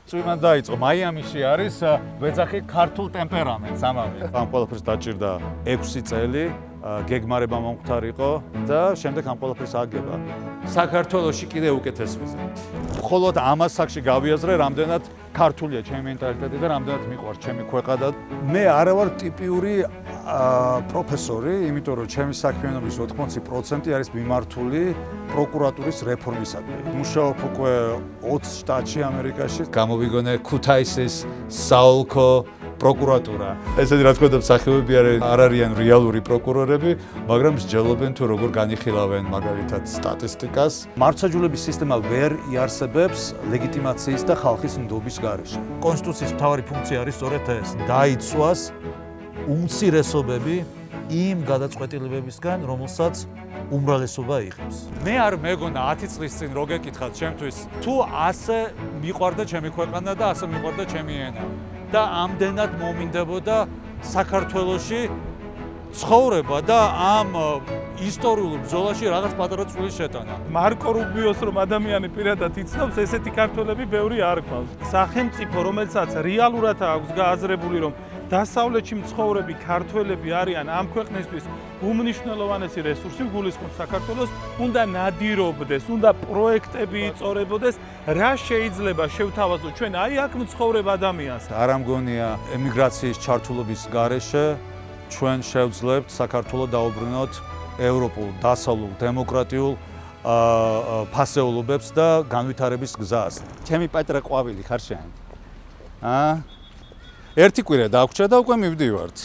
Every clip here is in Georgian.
წვიმა დაიწყო. მაიამიში არის ვეძახი ქართულ ტემპერამენტს ამავე. ამ ყველაფერს დაჭირდა 6 წელი, გეგმარება მომხდარიყო და შემდეგ ამ ყველაფერს აგება. საქართველოში კიდე უკეთეს ვიზეთ. მხოლოდ ამას საკში გავიაზრე, რამდენად ქართულია ჩემი მენტალიტეტი და რამდენად მიყვარს ჩემი ქვეყანა. მე არა ვარ ტიპიური პროფესორი, იმიტომ რომ ჩემი საქმიანობის 80% არის მიმართული პროკურატურის რეფორმისადმი. მუშაობ უკვე 20 შტატში ამერიკაში. გამოვიგონე ქუთაისის საოლქო პროკურატურა. ესეთი რა თქმა უნდა მსახიობები არ არიან რეალური პროკურორები, მაგრამ მსჯელობენ თუ როგორ განიხილავენ მაგალითად სტატისტიკას. მართლმსაჯულების სისტემა ვერ იარსებებს ლეგიტიმაციის და ხალხის ნდობის გარეშე. კონსტიტუციის მთავარი ფუნქცია არის სწორედ ეს, დაიცვას უმცირესობები იმ გადაწყვეტილებებისგან, რომელსაც უმრავლესობა იღებს. მე არ მეგონა 10 წლის წინ რო გეკითხათ ჩემთვის, თუ ასე მიყვარდა ჩემი ქვეყანა და ასე მიყვარდა ჩემი ენა და ამდენად მომინდებოდა საქართველოში ცხოვრება და ამ ისტორიულ ბრძოლაში რაღაც პატარა წვლილი შეტანა. მარკო რუბიოს რომ ადამიანი პირადად იცნობს, ესეთი ქართველები ბევრი არ გვყავს. სახელმწიფო, რომელსაც რეალურად აქვს გააზრებული, რომ დასავლეთში მცხოვრები ქართველები არიან ამ ქვეყნისთვის უმნიშვნელოვანესი რესურსი, გულისხმობს საქართველოს, უნდა ნადირობდეს, უნდა პროექტები იწორებოდეს, რა შეიძლება შევთავაზოთ ჩვენ აი აქ მცხოვრებ ადამიანს. არ ამგონია ემიგრაციის ჩართულობის გარეშე ჩვენ შევძლებთ საქართველოს დაუბრუნოთ ევროპულ, დასავლურ, დემოკრატიულ ფასეულობებს და განვითარების გზას. ჩემი პატრა ყვავილი ხარ შენ? ერთი კვირა დაგვრჩა და უკვე მივდივართ.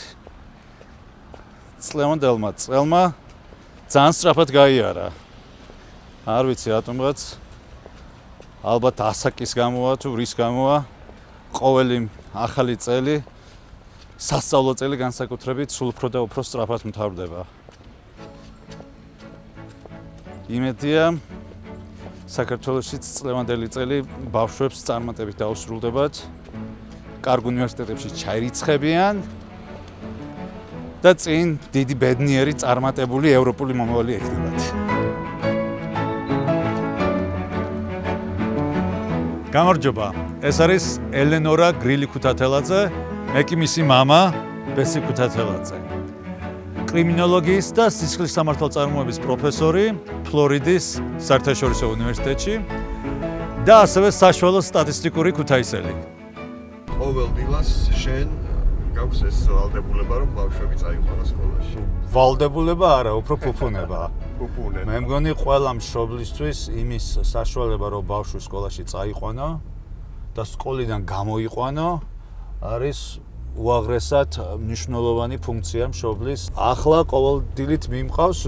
წლევანდელმა წელმა ძალიან სწრაფად გაიარა. არ ვიცი რატომღაც ალბათ ასაკის გამოა თუ რის გამოა ყოველი ახალი წელი სასწავლო წელი განსაკუთრებით სულ უფრო და უფრო სწრაფად მთავრდება. იმედია საქართველოში წლევანდელი წელი ბავშვებს წარმატებით დაუსრულდებათ. კარგ უნივერსიტეტებში ჩაირიცხებიან და წინ დიდი ბედნიერი წარმატებული ევროპული მომავალი ექნებათ. გამარჯობა. ეს არის ელენორა გრილი ქუთათელაძე, მე კი მისი მამა ბესი ქუთათელაძე. კრიმინოლოგიის და სისხლის სამართალწარმოების პროფესორი ფლორიდის საერთაშორისო უნივერსიტეტში და ასევე საშუალო სტატისტიკური ქუთაისელი. ყოველ დილას შენ გაქვს ეს ვალდებულება რომ ბავშვები წაიყვანოს სკოლაში. ვალდებულება არა, უფრო ფუფუნება. ფუფუნება. მე მგონი ყველა მშობლისთვის იმის საშუალება რომ ბავშვი სკოლაში წაიყვანო და სკოლიდან გამოიყვანო არის უაღრესად მნიშვნელოვანი ფუნქცია მშობლის. ახლა ყოველდილით მიმყავს,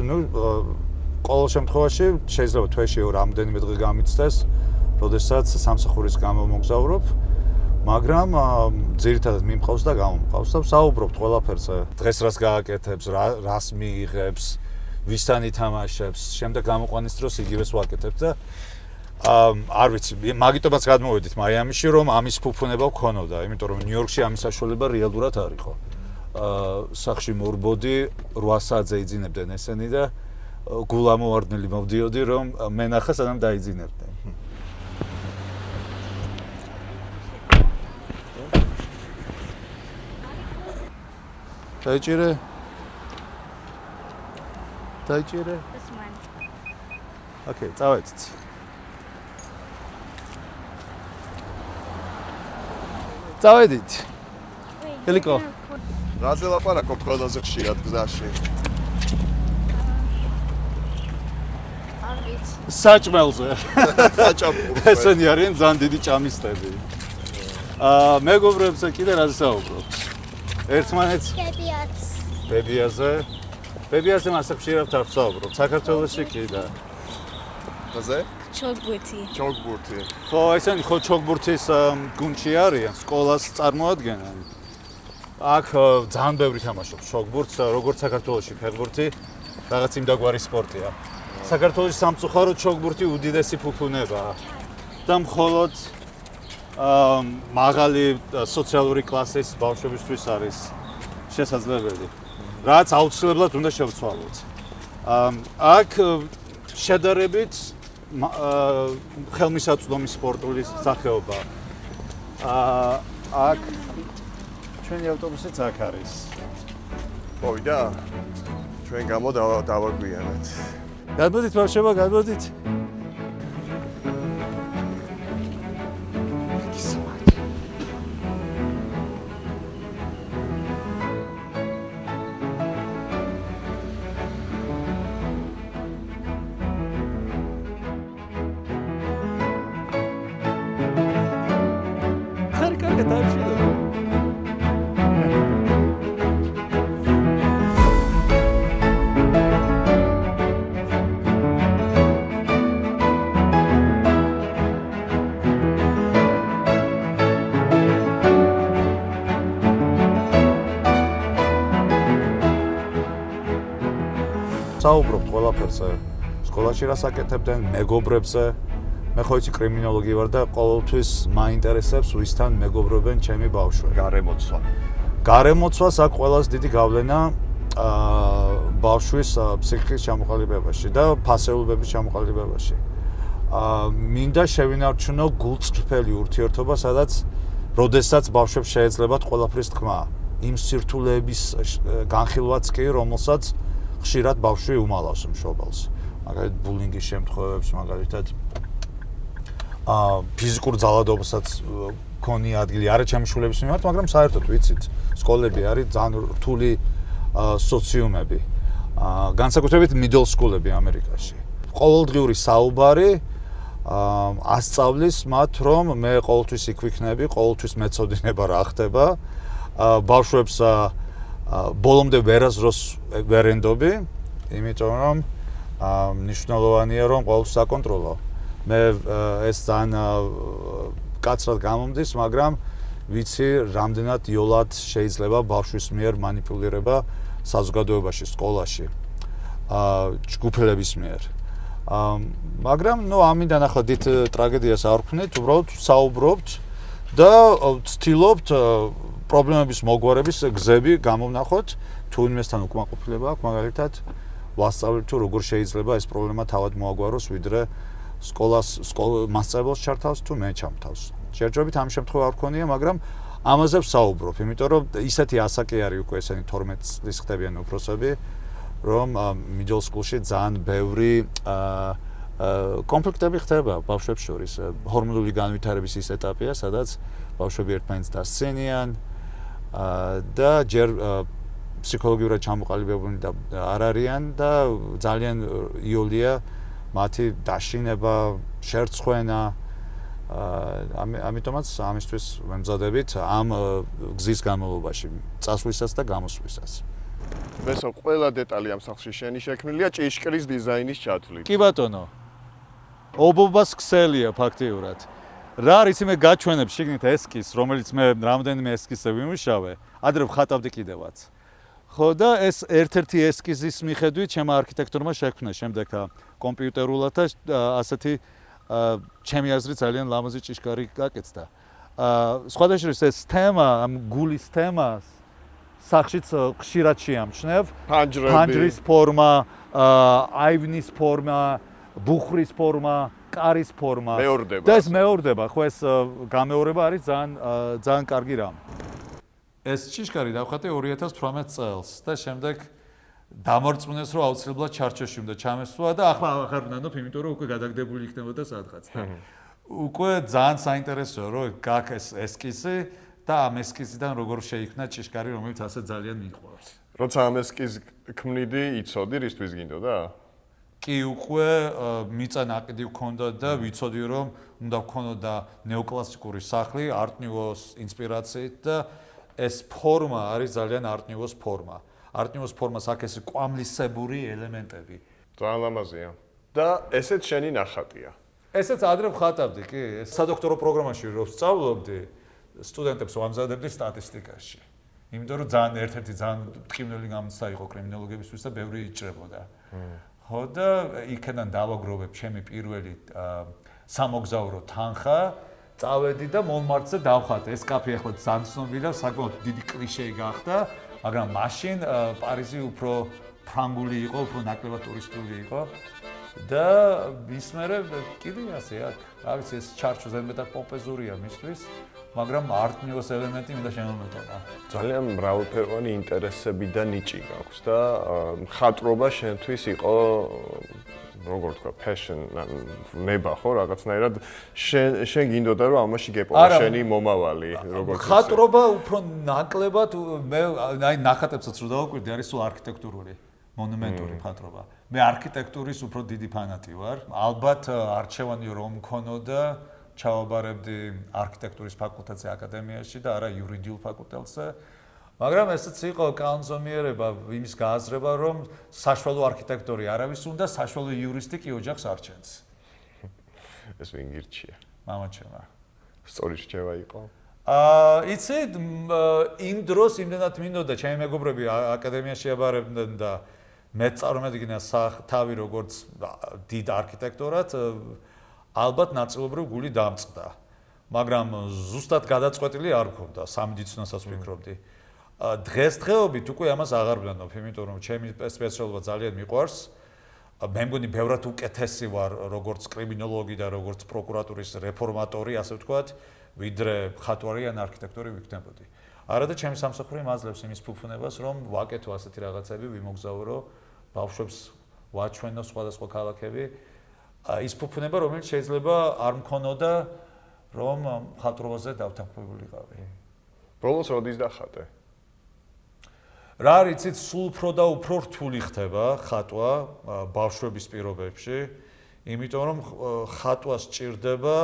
ყოველ შემთხვევაში შეიძლება თვეში რამდენიმე დღე გამიცდეს, როდესაც სამსახურის გამო მოგზაურობ. მაგრამ ძირითადად მიმყავს და გამომყავს და საუბრობთ ყველაფერზე. დღეს რას გააკეთებს, რას მიიღებს, ვისთან ითამაშებს, შემდეგ გამოყვანის დროს იგივეს ვაკეთებ და არ ვიცი, მაგიტომაც გადმოვედით მაიამიში, რომ ამის ფუფუნება ვქონოდა, იმიტომ რომ ნიუ-იორკში ამის საშუალება რეალურად არ იყო. სახლში მორბოდი 8 საათზე იძინებდნენ ესენი და გულამოვარდნილი მოვდიოდი, რომ მენახა სანამ დაიძინებდნენ. დაიჭირე? დაიჭირე? This one. ოკეი, წავედით. წავედით. ელიკო. რაზე ლაპარაკობ ყველაზე ხშირად გზაში? არ ვიცი. საჭმელზე. საჭამურზე. ესენი არიან ძალიან დიდი ჭამისტები. მეგობრებზე კიდე რაზე საუბრობთ? ერთმანეთს Კებიაც. ბებიაზე. ბებიაზე მასე ხშირად არ ვსაუბრობ. საქართველოში კი და. ხაზე? ჩოგბურთი. ჩოგბურთი. ხო, ესენი ხო ჩოგბურთის გუნდში არიან, სკოლას წარმოადგენენ. აქ ძალიან ბევრი თამაშობს ჩოგბურთს, როგორც საქართველოში ფეხბურთი, რაღაც იმდაგვარი სპორტია. საქართველოში სამწუხაროდ ჩოგბურთი უდიდესი ფუფუნებაა. და მხოლოდ მაღალი სოციალური კლასის ბავშვებისთვის არის შესაძლებელი. რაც აუცილებლად უნდა შევცვალოთ. აქ შედარებით ხელმისაწვდომი სპორტული სახეობა. აქ ჩვენი ავტობუსიც აქ არის. მოვიდა. ჩვენ გამო დავაგვიანეთ. გადმოდით ბავშვებო, გადმოდით. კარგად დავშედო. საუბრობთ ყველაფერზე. სკოლაში რას აკეთებდნენ, მეგობრებზე. მე ხო იცი კრიმინოლოგი ვარ და ყოველთვის მაინტერესებს ვისთან მეგობრობენ ჩემი ბავშვები. გარემოცვა. გარემოცვას აქვს ყველაზე დიდი გავლენა ბავშვის ფსიქიკის ჩამოყალიბებაში და ფასეულობების ჩამოყალიბებაში. მინდა შევინარჩუნო გულწრფელი ურთიერთობა, სადაც როდესაც ბავშვებს შეეძლებათ ყველაფრის თქმა. იმ სირთულეების განხილვაც კი, რომელსაც ხშირად ბავშვი უმალავს მშობელს. მაგალითად ბულინგის შემთხვევებში, მაგალითად ფიზიკურ ძალადობასაც ქონია ადგილი არა ჩემი შვილების მიმართ, მაგრამ საერთოდ ვიცით, სკოლები არის ძალიან რთული სოციუმები. განსაკუთრებით middle school-ები ამერიკაში. ყოველდღიური საუბარი ასწავლის მათ, რომ მე ყოველთვის იქ ვიქნები, ყოველთვის მეცოდინება რა ხდება. ბავშვებს ბოლომდე ვერაზროს ვერ ენდობი, იმიტომ რომ მნიშვნელოვანია რომ ყოველთვის აკონტროლო. მე ეს ძალიან კაცრად გამომდის, მაგრამ ვიცი, რამდენად იოლად შეიძლება ბავშვის მიერ მანიპულირება საზოგადოებაში, სკოლაში, ჯგუფელების მიერ. მაგრამ ამიდან ახლა დიდ ტრაგედიას არ ვქნით, უბრალოდ საუბრობთ და ვცდილობთ პრობლემების მოგვარების გზები გამოვნახოთ, თუ იმასთან უკმაყოფილება აქვს, მაგალითად, ვასწავლეთ თუ როგორ შეიძლება ეს პრობლემა თავად მოაგვაროს, ვიდრე მასწავლებელს ჩართავს თუ მე ჩამთავს. შერჯობით ამ შემთხვევა არ გქონია, მაგრამ ამაზე ვსაუბრობ, იმიტომ რომ ისეთი ასაკი არის უკვე ესენი 12 წლის ხდებიან უფროსები, რომ middle school-ში ძალიან ბევრი კონფლიქტები ხდება ბავშვებს შორის. ჰორმონული განვითარების ის ეტაპია, სადაც ბავშვები ერთმანეთს დასცინიან და ჯერ ფსიქოლოგიურად ჩამოყალიბებულნი არ არიან და ძალიან იოლია მათი დაშინება, შერცხვენა. ამიტომაც ამისთვის ვემზადებით ამ გზის განმავლობაში, წასვლისას და გამოსვლისას. მესო ყველა დეტალი ამ სახლში შენი შექმნილია ჭიშკრის დიზაინის ჩათვლით. კი ბატონო. ობობას ქსელია ფაქტიურად. რა არის მე გაჩვენებ შიგნით ესკიზს, რომელიც მე რამდენიმე ესკიზზე ვიმუშავე, ადრე ვხატავდი კიდევაც. ხო და ეს ერთ-ერთი ესკიზის მიხედვით ჩემ არქიტექტორმა შექმნა შემდეგ კომპიუტერულად და ასეთი ჩემი აზრით ძალიან ლამაზი ჭიშკარი გაკეთდა. სხვადასხვა ეს თემა, ამ გულის თემას სახშიც ხშირად შეამჩნევ. ფანჯრის ფორმა, აივნის ფორმა, ბუხრის ფორმა, კარის ფორმა. მეორდება. და ეს მეორდება, ხო ეს გამეორება არის ძალიან კარგი რამ. ეს ჭიშკარი დავხატე 2018 წელს და შემდეგ დამორწმუნეს რომ აუცილებლად ჩარჩოში უნდა ჩამესვა და ახლა აღარ ვნანობ, იმიტომ რომ უკვე გადაგდებული იქნებოდა სადღაც. უკვე ძალიან საინტერესოა რომ გაქვს ეს ესკიზი და ამ ესკიზიდან როგორ შეიქმნა ჭიშკარი, რომელიც ასე ძალიან მიყვარს. როცა ამ ესკიზს ქმნიდი, იცოდი რისთვის გინდოდა? კი უკვე მიწა ნაკიდი ვქონდა და ვიცოდი რომ უნდა ვქონოდა ნეოკლასიკური სახლი არტ-ნიუოს ინსპირაციით და ეს ფორმა არის ძალიან არტ-ნიუოს ფორმა. არტ-ნიუოს ფორმას აქვს ეს კვამლისებური ელემენტები. ძალიან ლამაზია. და ესეც შენი ნახატია. ესეც ადრე ვხატავდი, კი, სადოქტორო პროგრამაში რო ვსწავლობდი, სტუდენტებს ვამზადებდი სტატისტიკაში. იმიტომ რომ ძალიან ერთ-ერთი ძალიან ტკივნელი გამოცდა იყო კრიმინოლოგებისთვის და ბევრი იჭრებოდა. ხო და იქიდან დავაგროვებ ჩემი პირველი სამოგზაურო თანხა, წავედი და მონმარტზე დავხატე. ეს კაფე ახლა ძალიან ცნობილია, საკმაოდ დიდი კლიშე გახდა, მაგრამ მაშინ პარიზი უფრო ფრანგული იყო, უფრო ნაკლებად ტურისტული იყო. და ის მერე კიდე ასე აქ, რა ვიცი, ეს ჩარჩო ზედმეტად პოპეზურია მისთვის. მაგრამ არტ-ნიუს ელემენტი უნდა შემომეტანა. ძალიან მრავალფეროვანი ინტერესები და ნიჭი გაქვს და მხატვრობა შენთვის იყო როგორ თქვა passion ნება ხო რაღაცნაირად შენ გინდოდა რომ ამაში გეპოვა შენი მომავალი როგორ მხატვრობა უფრო ნაკლებად მე აი ნახატებსაც რო დავაკვირდი არის სულ არქიტექტურული მონუმენტური მხატვრობა. მე არქიტექტურის უფრო დიდი ფანატი ვარ. ალბათ არჩევანი რომ მქონოდა ჩავაბარებდი არქიტექტურის ფაკულტეტზე აკადემიაში და არა იურიდიულ ფაკულტეტზე. მაგრამ ესეც იყო კანონზომიერება იმის გააზრება, რომ საშუალო არქიტექტორი არავის უნდა, საშუალო იურისტი კი ოჯახს არჩენს. ეს ვინ გირჩია? მამაჩემმა. სწორი რჩევა იყო. იცი იმ დროს იმდენად მინდოდა ჩემი მეგობრები აკადემიაში აბარებდნენ და მე წარმოვიდგინა თავი როგორც დიდ არქიტექტორად ალბათ ნაწილობრივ გული დამწყდა. მაგრამ ზუსტად გადაწყვეტილი არ მქონდა, სამედიცინოსაც ვფიქრობდი. დღესდღეობით უკვე ამას აღარ ვფიქრობ, იმიტომ რომ ჩემი სპეციალობა ძალიან მიყვარს. მე მგონი ბევრად უკეთესი ვარ როგორც კრიმინოლოგი და როგორც პროკურატურის რეფორმატორი, ასე ვთქვათ, ვიდრე მხატვარი ან არქიტექტორი ვიქნებოდი. არა და ჩემი სამსახური მაძლევს იმის ფუფუნებას, რომ ვაკეთო ასეთი რაღაცები, ვიმოგზაურო, ბავშვებს ვაჩვენო სხვადასხვა ქალაქები. ის ფუფუნება, რომელიც შეიძლება არ მქონოდა, რომ მხატვრობაზე დავთანხმებულიყავი. ბოლოს როდის დახატე? რა არის, იცით, სულ უფრო და უფრო რთული ხდება ხატვა ბავშვების პირობებში, იმიტომ რომ ხატვას სჭირდება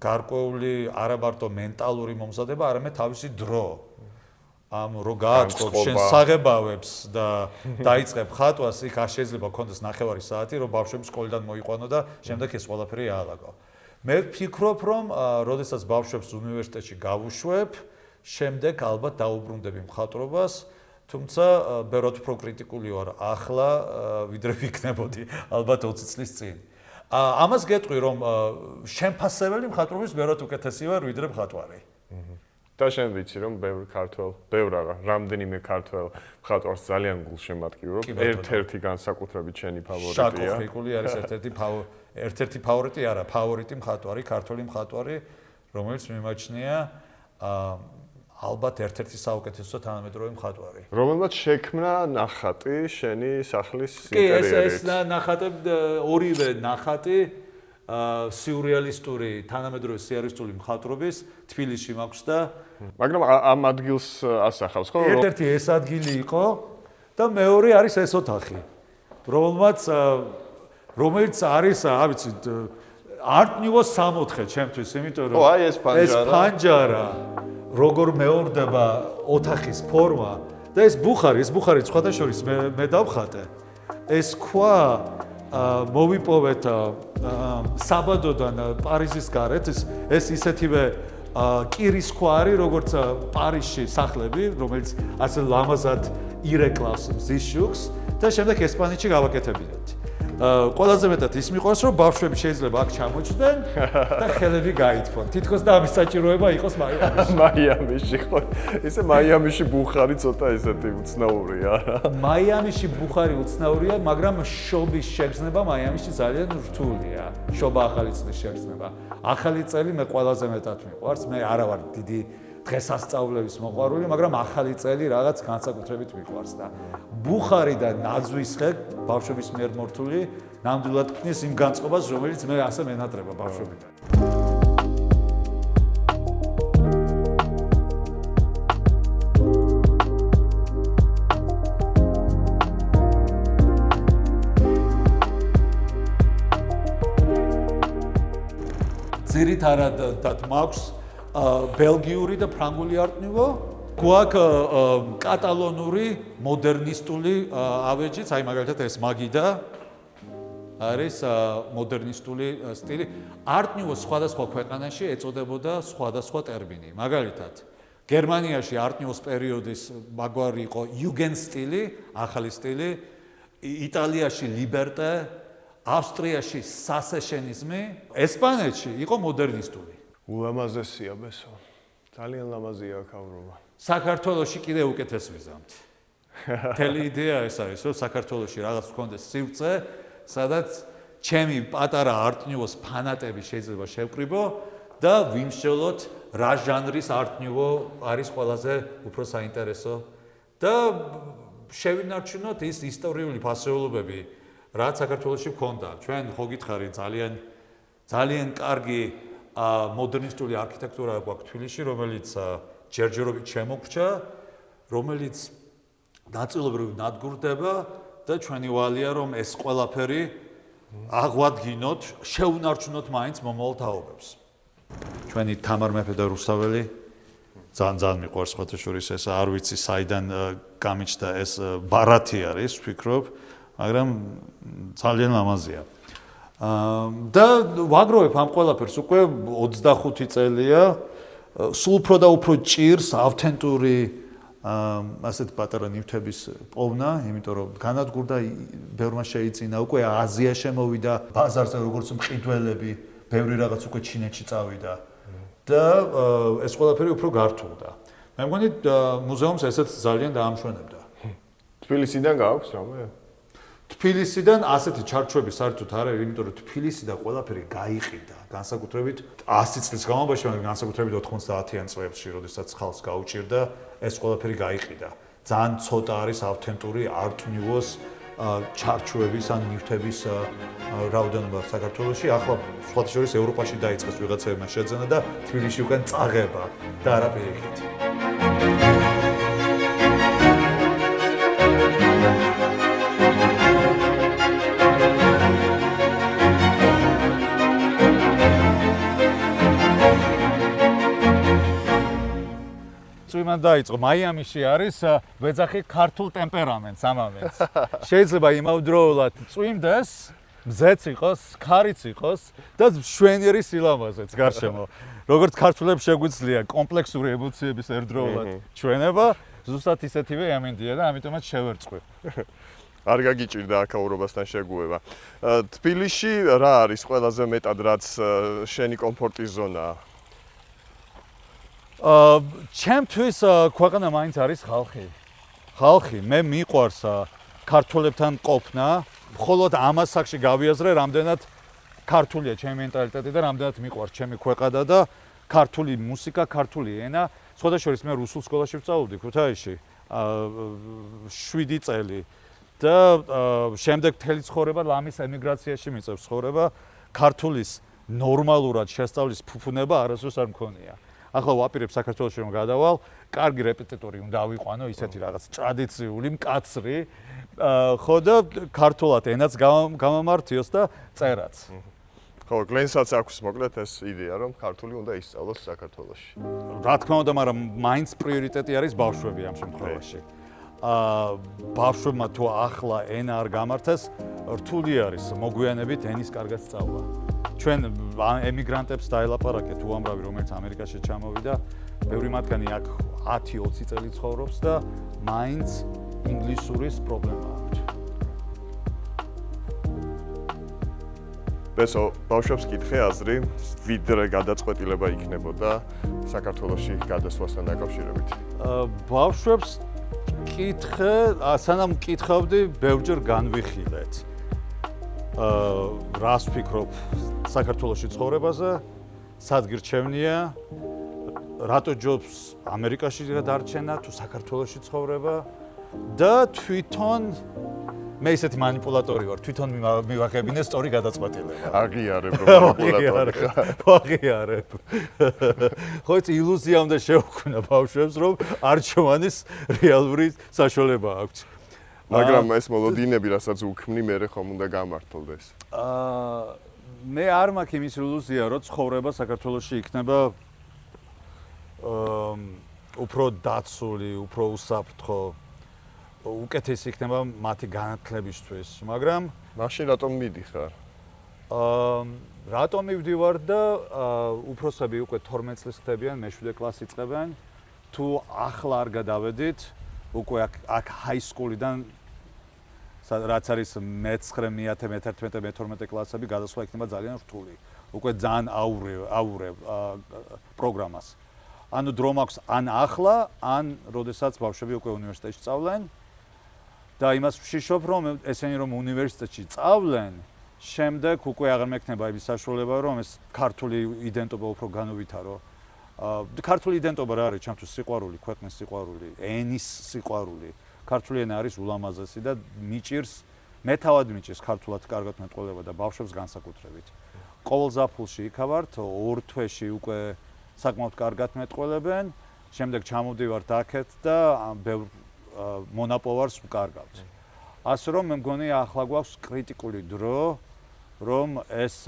გარკვეული არა მარტო მენტალური მომზადება, არამედ თავისი დრო. რო გააწყო შენ საღებავებს და დაიწყებ ხატვას, იქ არ შეიძლება გქონდეს ნახევარი საათი, რომ ბავშვები სკოლიდან მოიყვანო და შემდეგ ეს ყველაფერი აალაგო. მე ვფიქრობ, რომ როდესაც ბავშვებს უნივერსიტეტში გავუშვებ, შემდეგ ალბათ დაუბრუნდები მხატვრობას, თუმცა ბევრად უფრო კრიტიკული ვარ ახლა, ვიდრე ვიქნებოდი ალბათ 20 წლის წინ. ამას გეტყვი, რომ შემფასებელი მხატვრობის ბევრად უკეთესი ვარ, ვიდრე მხატვარი. და შენ ვიცი რომ რამდენიმე ქართველ მხატვარს ძალიან გულშემატკივრობ. ერთ-ერთი განსაკუთრებით შენი ფავორიტია. შაკო ხრიკული არის ერთ-ერთი ფავორიტი არა, ფავორიტი მხატვარი, ქართველი მხატვარი, რომელიც მიმაჩნია ალბათ ერთ-ერთი საუკეთესო თანამედროვე მხატვარი. რომელმაც შექმნა ნახატი შენი სახლის კი, ინტერიერით. ეს ნახატი, ორივე ნახატი სიურეალისტური, თანამედროვე სიურეალისტური მხატვრობის თბილისში მაქვს და მაგრამ ამ ადგილს ასახავს ხო? ერთ-ერთი ეს ადგილი იყო და მეორე არის ეს ოთახი, რომელიც არის, არ ვიცი, არტ-ნიუოს 64 ჩემთვის, იმიტომ რომ ეს ფანჯარა როგორ მეორდება ოთახის ფორმა და ეს ბუხარი სხვათა შორის მე დავხატე. ეს ქვა მოვიპოვეთ საბადოდან პარიზის გარეთ, ეს ისეთივე კირის ქვა არის, როგორც პარიზში სახლები, რომელიც ასე ლამაზად ირეკლავს მზის შუქს და შემდეგ ესპანეთში გავაკეთებინეთ. ყველაზე მეტად ის მიყვარს, რომ ბავშვები შეიძლება აქ ჩამოჩნდნენ და ხელები გაითქვან. თითქოს და ამის საჭიროება იყოს მაიამიში. მაიამიში ხო? ისე მაიამიში ბუხარი ცოტა ესეთი უცნაურია რა. მაიამიში ბუხარი უცნაურია, მაგრამ შობის შეგრძნება მაიამიში ძალიან რთულია. შობა ახალი წლის შეგრძნება. ახალი წელი მე ყველაზე მეტად მიყვარს. მე არა ვარ დიდი დღესასწაულების მოყვარული, მაგრამ ახალი წელი რაღაც განსაკუთრებით მიყვარს და ბუხარი და ნაძვის ხე ბავშვების მიერ მორთული ნამდვილად ქმნის იმ განწყობას, რომელიც მე ასე მენატრება ბავშვებიდან. ძირითადად მაქვს ბელგიური და ფრანგული არტ-ნიუო, გვაქვს კატალონური მოდერნისტული ავეჯიც, აი მაგალითად ეს მაგიდა არის მოდერნისტული სტილი. არტ-ნიუო სხვადასხვა ქვეყანაში ეწოდებოდა სხვადასხვა ტერმინი. მაგალითად, გერმანიაში არტ-ნიუოს პერიოდის მაგვარი იყო იუგენ სტილი, ახალი სტილი, იტალიაში ლიბერტე, ავსტრიაში სასეშენიზმი, ესპანეთში იყო მოდერნისტული. ულამაზესია ბესო. ძალიან ლამაზია ქავრობა. საქართველოში კიდე უკეთეს ვიზამთ. მთელი იდეა ეს არის, რომ საქართველოში რაღაც გქონდეს სივრცე, სადაც ჩემი პატარა არტ-ნიუოს ფანატები შეიძლება შევკრიბო და ვიმსჯელოთ რა ჟანრის art nouveau არის ყველაზე უფრო საინტერესო და შევინარჩუნოთ ის ისტორიული ფასეულობები, რაც საქართველოში ჰქონდა. ჩვენ ხო გითხარი ძალიან კარგი მოდერნისტული არქიტექტურა გვაქვს თბილისში, რომელიც ჯერჯერობით შემოგრჩა, რომელიც ნაწილობრივ ნადგურდება და ჩვენი ვალია რომ ეს ყველაფერი აღვადგინოთ, შეუნარჩუნოთ მაინც მომავალ თაობებს. ჩვენი თამარ მეფე და რუსთაველი ძალიან მიყვარს სხვათა შორის ეს არ ვიცი საიდან გამიჩნდა ეს ბარათი არის ვფიქრობ, მაგრამ ძალიან ლამაზია. და ვაგროვებ ამ ყველაფერს უკვე 25 წელია, სულ უფრო და უფრო ჭირს ავთენტური ასეთ პატარა ნივთების პოვნა, იმიტომ რომ განადგურდა ბევრმა შეიძინა, უკვე აზია შემოვიდა, ბაზარზე როგორც მყიდველები, ბევრი რაღაც უკვე ჩინეთში წავიდა და ეს ყველაფერი უფრო გართულდა. მე მგონი მუზეუმს ესეც ძალიან დაამშვენებდა. თბილისიდან გააქვს რამე? თბილისიდან ასეთი ჩარჩოები საერთოდ არ არის, იმიტომ რომ თბილისიდან ყველაფერი გაიყიდა, განსაკუთრებით 100 წლის განმავლობაში, მაგრამ განსაკუთრებით 90-იან წლებში, როდესაც ხალხს გაუჭირდა, ეს ყველაფერი გაიყიდა. ძალიან ცოტა არის ავთენტური art nouveau-ს ჩარჩოების ან ნივთების რაოდენობა საქართველოში. ახლა სხვათა შორის ევროპაში დაიწყეს ვიღაცებმა შეძენა და თბილისში უკან წაღება და არა პირიქით. მან დაიწყო მაიამიში არის ვეძახი ქართულ ტემპერამენტს ამავდროულად. შეიძლება იმავდროულად წვიმდეს, მზეც იყოს, ქარიც იყოს და შვენიერი სილამაზეც გარშემო. როგორც ქართველებს შეგვიძლია კომპლექსური ემოციების ერთდროულად ჩვენება, ზუსტად ისეთივე ამინდია და ამიტომაც შევერწყვი. არ გაგიჭირდა აქაურობასთან შეგუება. თბილისში რა არის ყველაზე მეტად რაც შენი კომფორტის ზონაა? ჩემთვის ქვეყანა მაინც არის ხალხი. ხალხი, მე მიყვარს ქართველებთან ყოფნა, მხოლოდ ამას სახში გავიაზრე, რამდენად ქართულია ჩემი მენტალიტეტი და რამდენად მიყვარს ჩემი ქვეყანა და ქართული მუსიკა, ქართული ენა. სხვათა შორის მე რუსულ სკოლაში ვსწავლობდი ქუთაისში 7 წელი და შემდეგ მთელი ცხოვრება ლამის ემიგრაციაში მიწევს ცხოვრება. ქართულის ნორმალურად შესწავლის ფუფუნება არასდროს არ მქონია. ახლა ვაპირებ საქართველოში რომ გადავალ, კარგი რეპეტიტორი უნდა ავიყვანო, ისეთი რაღაც ტრადიციული, მკაცრი, ხო და ქართულად ენაც გამამართიოს და წერაც. ხო, გლენსაც აქვს მოკლედ ეს იდეა, რომ ქართული უნდა ისწავლოს საქართველოში. რა თქმა უნდა, მაგრამ მაინც პრიორიტეტი არის ბავშვები ამ შემთხვევაში. ბავშვებმა თუ ახლა ენა არ გამართეს, რთული არის მოგვიანებით ენის კარგად სწავლა. ჩვენ ემიგრანტებს დაელაპარაკეთ უამრავი, რომელიც ამერიკაში ჩამოვიდა, ბევრი მათგანი აქ 10-20 წელი ცხოვრობს და მაინც ინგლისურის პრობლემა აქვს. ბესო, ბავშვებს კითხე აზრი, ვიდრე გადაწყვეტილება იქნებოდა საქართველოში გადასვლასთან დაკავშირებით. ბავშვებს კითხე, სანამ კითხავდი, ბევრჯერ განვიხილეთ. რას ვფიქრობ საქართველოში ცხოვრებაზე, სად გირჩევნია, რატო ჯობს ამერიკაში გადარჩენა თუ საქართველოში ცხოვრება და თვითონ მე ისეთი манипуляტორი ვარ, თვითონ მივაღებინე სწორი გადაწყვეტილება. აღიარებ რომ манипуляტორი. აღიარებ. ხო ეს ილუზია უნდა შეუქმნა ბავშვებს, რომ არჩევანის რეალური საშუალება აქვს. მაგრამ ეს მოლოდინები, რასაც უქმნი, მე ხომ უნდა გამართლდეს. მე არ მაქვს იმის ილუზია, რომ ცხოვრება საქართველოში იქნება უფრო დაცული, უფრო უსაფრთხო, უკეთესი იქნება მათი განათლებისთვის, მაგრამ მაშინ რატომ მიდიხარ? რატომ მივდივარ და უფროსები უკვე 12 წლის ხდებიან, მე-7 კლასს იწყებენ. თუ ახლა არ გადავედით, უკვე აქ ჰაი სკულიდან რაც არის მე-9, მე-10, მე-11, მე-12 კლასები გადასვლა იქნება ძალიან რთული. უკვე ძალიან აურევ პროგრამას. ანუ დრო მაქვს ან ახლა, ან როდესაც ბავშვები უკვე უნივერსიტეტში სწავლენ. და იმას ვშიშობ, რომ ესენი რომ უნივერსიტეტში სწავლენ, შემდეგ უკვე აღარ მექნება იმის საშუალება, რომ ეს ქართული იდენტობა უფრო განუვითარო. ქართული იდენტობა რა არის? ჩემთვის სიყვარული, ქვეყნის სიყვარული, ენის სიყვარული. ქართული ენა არის ულამაზესი და მიჭირს, მე თავად მიჭირს ქართულად კარგად მეტყველება და ბავშვებს განსაკუთრებით. ყოველ ზაფხულში იქავართ, 2 თვეში უკვე საკმაოდ კარგად მეტყველებენ, შემდეგ ჩამოვდივართ აქეთ და ბევრ მონაპოვარს ვკარგავთ. ასე რომ მე მგონი ახლა გვაქვს კრიტიკული დრო, რომ ეს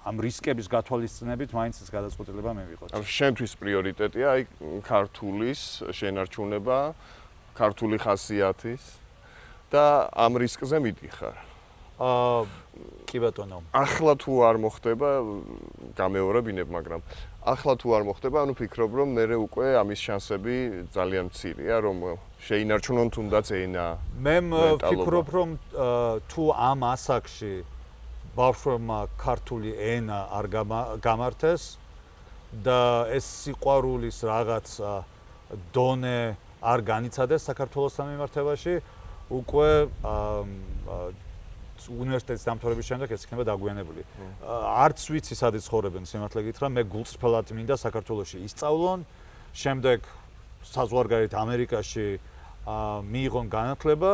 ამ რისკების გათვალისწინებით მაინც ეს გადაწყვეტილება მივიღოთ. ამ შენთვის პრიორიტეტია აი ქართულის შენარჩუნება, ქართული ხასიათის და ამ რისკზე მიდიხარ. კი ბატონო. ახლა თუ არ მოხდება, გამეორებინებ, მაგრამ ახლა თუ არ მოხდება, ანუ ფიქრობ, რომ მე უკვე ამის შანსები ძალიან მცირეა, რომ შეინარჩუნონ თუნდაც ენა. მე ვფიქრობ, რომ თუ ამ ასაკში ბავშვებმა ქართული ენა არ გამართეს და ეს სიყვარულის რაღაც დონე არ განიცადეს საქართველოსთან მიმართებაში, უკვე უნივერსიტეტის დამთავრების შემდეგ ეს იქნება დაგვიანებული. არც ვიცი სად იცხოვრებენ სიმართლე გითხრა, მე გულწრფელად მინდა საქართველოში ისწავლონ, შემდეგ საზღვარგარეთ ამერიკაში მიიღონ განათლება,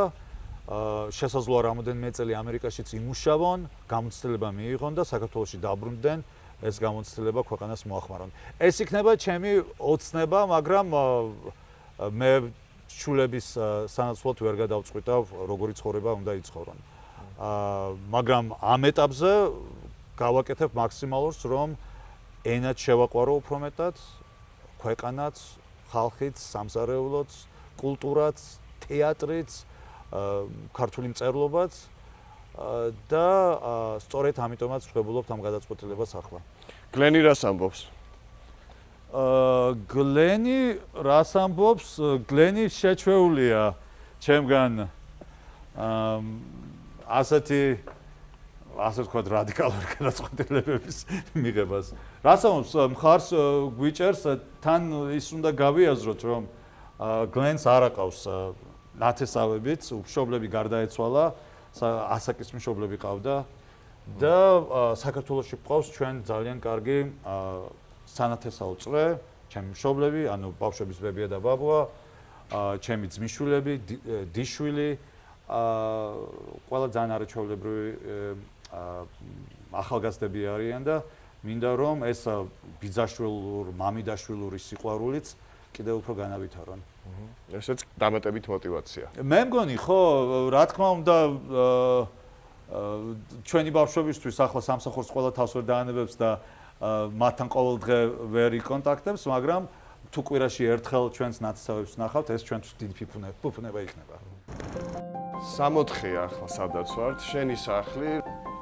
შესაძლოა რამოდენიმე წელი ამერიკაშიც იმუშავონ, გამოცდილება მიიღონ და საქართველოში დაბრუნდნენ, ეს გამოცდილება ქვეყანას მოახმარონ. ეს იქნება ჩემი ოცნება, მაგრამ მე შულების სანაცვლოდ ვერ გადავწყვიტავ, როგორი ცხოვრება უნდა იცხოვრონ. მაგრამ ამ ეტაპზე გავაკეთებ მაქსიმალურს, რომ ენაც შევაყვარო უფრო მეტად, ქვეყანაც, ხალხიც, სამზარეულოც, კულტურაც, თეატრიც, ქართული მწერლობაც და სწორედ ამიტომაც ვხვებულობთ ამ გადაწყვეტილებას ახლა. გლენი რას ამბობს? გლენი რას ამბობს? გლენი შეჩვეულია ჩემგან ასე ვთქვათ რადიკალური გადაწყვეტილებების მიღებას. რას ამბობს? მხარს გვიჭერს, თან ის უნდა გავიაზროთ, რომ გლენს არ აყავს ნათესავებიც, მშობლები გარდაეცვალა, ასაკის მშობლები ყავდა და საქართველოში გვყავს ჩვენ ძალიან კარგი სანათესაო წრე, ჩემი მშობლები, ანუ ბავშვების ბებია და ბაბუა, ჩემი ძმისშვილები, დიშვილი, ყველა ძალიან არაჩვეულებრივი ახალგაზრდები არიან და მინდა რომ ეს ბიძაშვილურ, მამიდაშვილური სიყვარულიც კიდევ უფრო განავითარონ. ესეც დამატებით мотиваცია. მე მგონი ხო, რა თქმა უნდა ჩვენი ბავშვებისთვის ახლა სამსახურს ყველა თავს ვერ დაანებებს და მათთან ყოველდღე ვერ იკონტაქტებს, მაგრამ თუ კვირაში ერთხელ ჩვენს ნათესავებს ნახავთ, ეს ჩვენთვის დიდი ფუფუნება იქნება. 64 ახლა სადაც ვართ, შენი სახლი,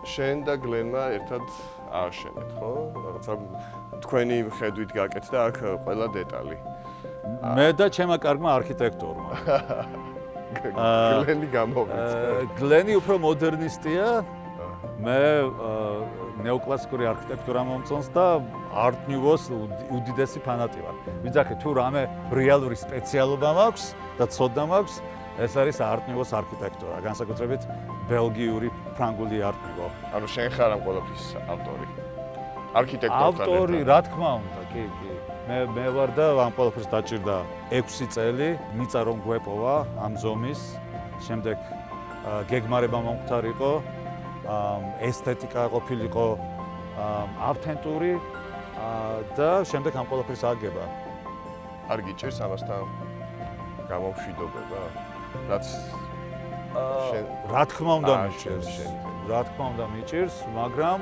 შენ და გლენმა ერთად ააშენეთ, ხო? რაღაცა თქვენი ხედვით გაკეთდა აქ ყველა დეტალი. მე და ჩემმა კარგმა არქიტექტორმა. გლენი გამოვიწყდა. გლენი უფრო მოდერნისტია. მე ნეოკლასიკური არქიტექტურა მომწონს და art nouveau-ს უდიდესი ფანატი ვარ. ვიძახი თუ რამე რეალური სპეციალობა მაქვს და ცოდნა მაქვს, ეს არის art nouveau-ს არქიტექტურა, განსაკუთრებით ბელგიური, ფრანგული art nouveau. ანუ შენ ხარ ამ ყველაფრის ავტორი. არქიტექტორთან ავტორი, რა თქმა უნდა, კი. მე ვარ და ამ ყველაფერს დაჭირდა 6 წელი, მიწა რომ გვეპოვა ამ ზომის, შემდეგ გეგმარება მომხდარიყო, ესთეტიკა ყოფილიყო ავთენტური და შემდეგ ამ ყველაფერს აგება. არ გიჭირს ამასთან გამომშვიდობება? რაც რა თქმა უნდა მიჭირს. რა თქმა უნდა მიჭირს, მაგრამ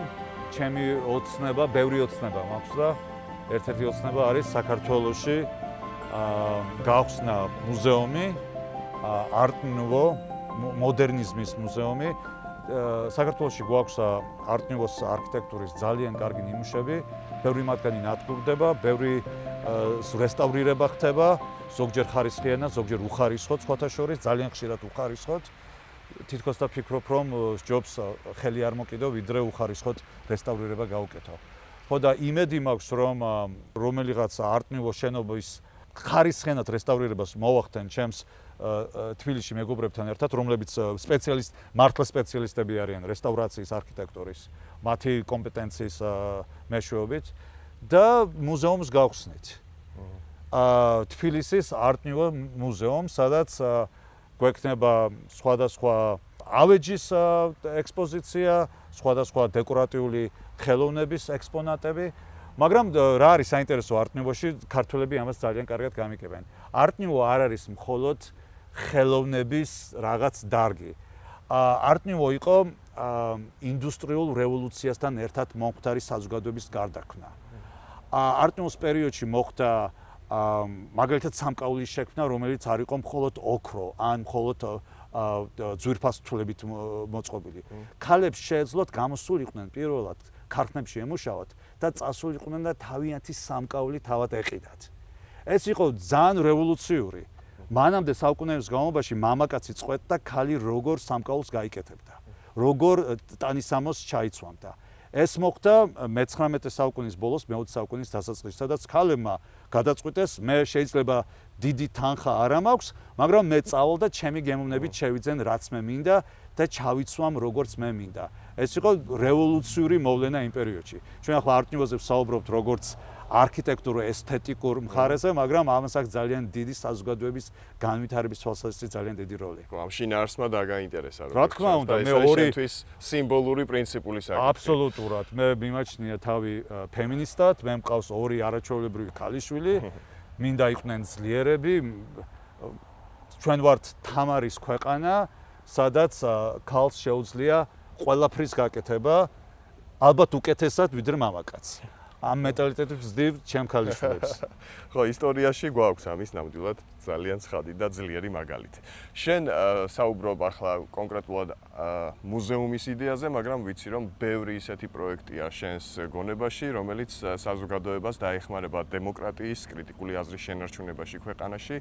ჩემი ოცნება, ბევრი ოცნება მაქვს და ერთ-ერთი ოცნება არის საქართველოში გავხსნა მუზეუმი, art nouveau, მოდერნიზმის მუზეუმი. საქართველოში გვაქვს art nouveau-ს არქიტექტურის ძალიან კარგი ნიმუშები, ბევრი მათგანი ნადგურდება, ბევრი რესტავრირება ხდება, ზოგჯერ ხარისხიანად, ზოგჯერ უხარისხოდ, სხვათა შორის ძალიან ხშირად უხარისხოდ. თითქოს და ფიქრობ, რომ სჯობს ხელი არ მოკიდო, ვიდრე უხარისხოდ რესტავრირება გავუკეთო. ხო და იმედი მაქვს, რომ რომელიღაც art nouveau შენობის ხარისხენად რესტავრირებას მოვახდენ ჩემს თბილისში მეგობრებთან ერთად, რომლებიც მართლა სპეციალისტები არიან რესტავრაციის, არქიტექტურის, მათი კომპეტენციის მეშვეობით და მუზეუმს გავხსნით. თბილისის Art Nouveau მუზეუმ, სადაც გვექნება სხვადასხვა ავეჯის ექსპოზიცია, სხვადასხვა დეკორატიული ხელოვნების ექსპონატები, მაგრამ რა არის საინტერესო Art Nouveau-ში, ქართველები ამას ძალიან კარგად გამიკებენ. Art Nouveau არ არის მხოლოდ ხელოვნების რაღაც დარგი. Art Nouveau იყო ინდუსტრიულ რევოლუციასთან ერთად მომხდარი საზოგადოების გარდაქმნა. Art Nouveau-ს პერიოდში მოხდა მაგალითად სამკაულის შექმნა, რომელიც არ იყო მხოლოდ ოქრო ან მხოლოდ ძვირფასთულებით მოწყობილი. ქალებს შეეძლოთ გამოსულიყვნენ პირველად ქარხნებში ემუშავათ და წასულიყვნენ და თავიანთი სამკაული თავად ეყიდათ. ეს იყო ძალიან რევოლუციური. მანამდე საუკუნეების განმავლობაში მამაკაცი წყვეტდა, ქალი როგორ სამკაულს გაიკეთებდა, როგორ ტანისამოს ჩაიცვამდა. ეს მოხდა მე-19 საუკუნის ბოლოს, მე-20 საუკუნის დასაწყისში, სადაც ქალებმა გადაწყვიტეს, მე შეიძლება დიდი თანხა არ მაქვს, მაგრამ მე წავალ და ჩემი გემოვნებით შევიძენ, რაც მე მინდა და ჩავიცვამ, როგორც მე მინდა. ეს იყო რევოლუციური მოვლენა იმ პერიოდში. ჩვენ ახლა Art Nouveau-ზე ვსაუბრობთ როგორც არქიტექტურულ ესთეტიკურ მხარეზე, მაგრამ ამას აქვს ძალიან დიდი საზოგადოების განვითარების თვალსაზრისით ძალიან დიდი როლი. ამ შინაარსმა დაგაინტერესა. რა თქმა უნდა, მე ორი სიმბოლური პრინციპული საკითხი. აბსოლუტურად. მე მიმაჩნია თავი ფემინისტად, მე მყავს ორი არაჩვეულებრივი ქალიშვილი, მინდა იყვნენ ძლიერები. ჩვენ ვართ თამარის ქვეყანა, სადაც ქალს შეუძლია ყველაფრის გაკეთება, ალბათ უკეთესად ვიდრე მამაკაცს. ამ მენტალიტეტებს ვზდივ ჩემ ქალიშვილებს. ხო, ისტორიაში გვაქვს ამის ნამდვილად ძალიან ცხადი და ძლიერი მაგალითი. შენ საუბრობ ახლა კონკრეტულად მუზეუმის იდეაზე, მაგრამ ვიცი რომ ბევრი ისეთი პროექტია შენს გონებაში, რომელიც საზოგადოებას დაეხმარება დემოკრატიის, კრიტიკული აზრის შენარჩუნებაში ქვეყანაში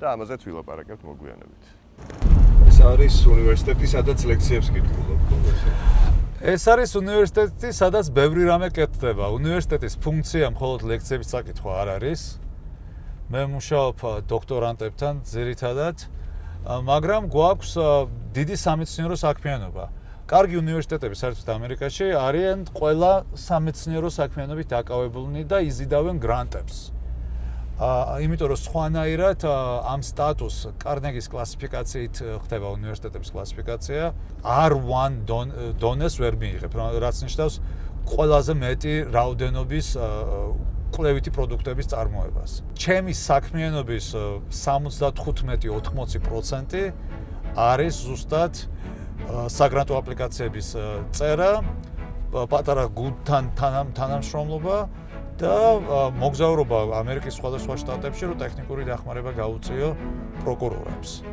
და ამაზეც ვილაპარაკებთ მოგვიანებით. ეს არის უნივერსიტეტი, სადაც ლექციებს კითხულობ. ეს არის უნივერსიტეტი, სადაც ბევრი რამე კეთდება. უნივერსიტეტის ფუნქცია მხოლოდ ლექციების წაკითხვა არ არის. მე მუშაობ დოქტორანტებთან ძირითადად, მაგრამ გვაქვს დიდი სამეცნიერო საქმიანობა. კარგი უნივერსიტეტები საერთოდ ამერიკაში არიან ყველა სამეცნიერო საქმიანობით დაკავებულნი და იზიდავენ გრანტებს. იმიტომ რომ სხვანაირად ამ სტატუს კარნეგის კლასიფიკაციით ხდება უნივერსიტეტების კლასიფიკაცია R1 დონეს ვერ მიიღებ, რაც ნიშნავს ყველაზე მეტი რაოდენობის კვლევითი პროდუქტების წარმოებას. ჩემი საქმიანობის 75-80% არის ზუსტად საგრანტო აპლიკაციების წერა, პატარა გუნდთან თანამშრომლობა და მოგზაურობა ამერიკის სხვადასხვა შტატებში, რომ ტექნიკური დახმარება გაუწიო პროკურორებს.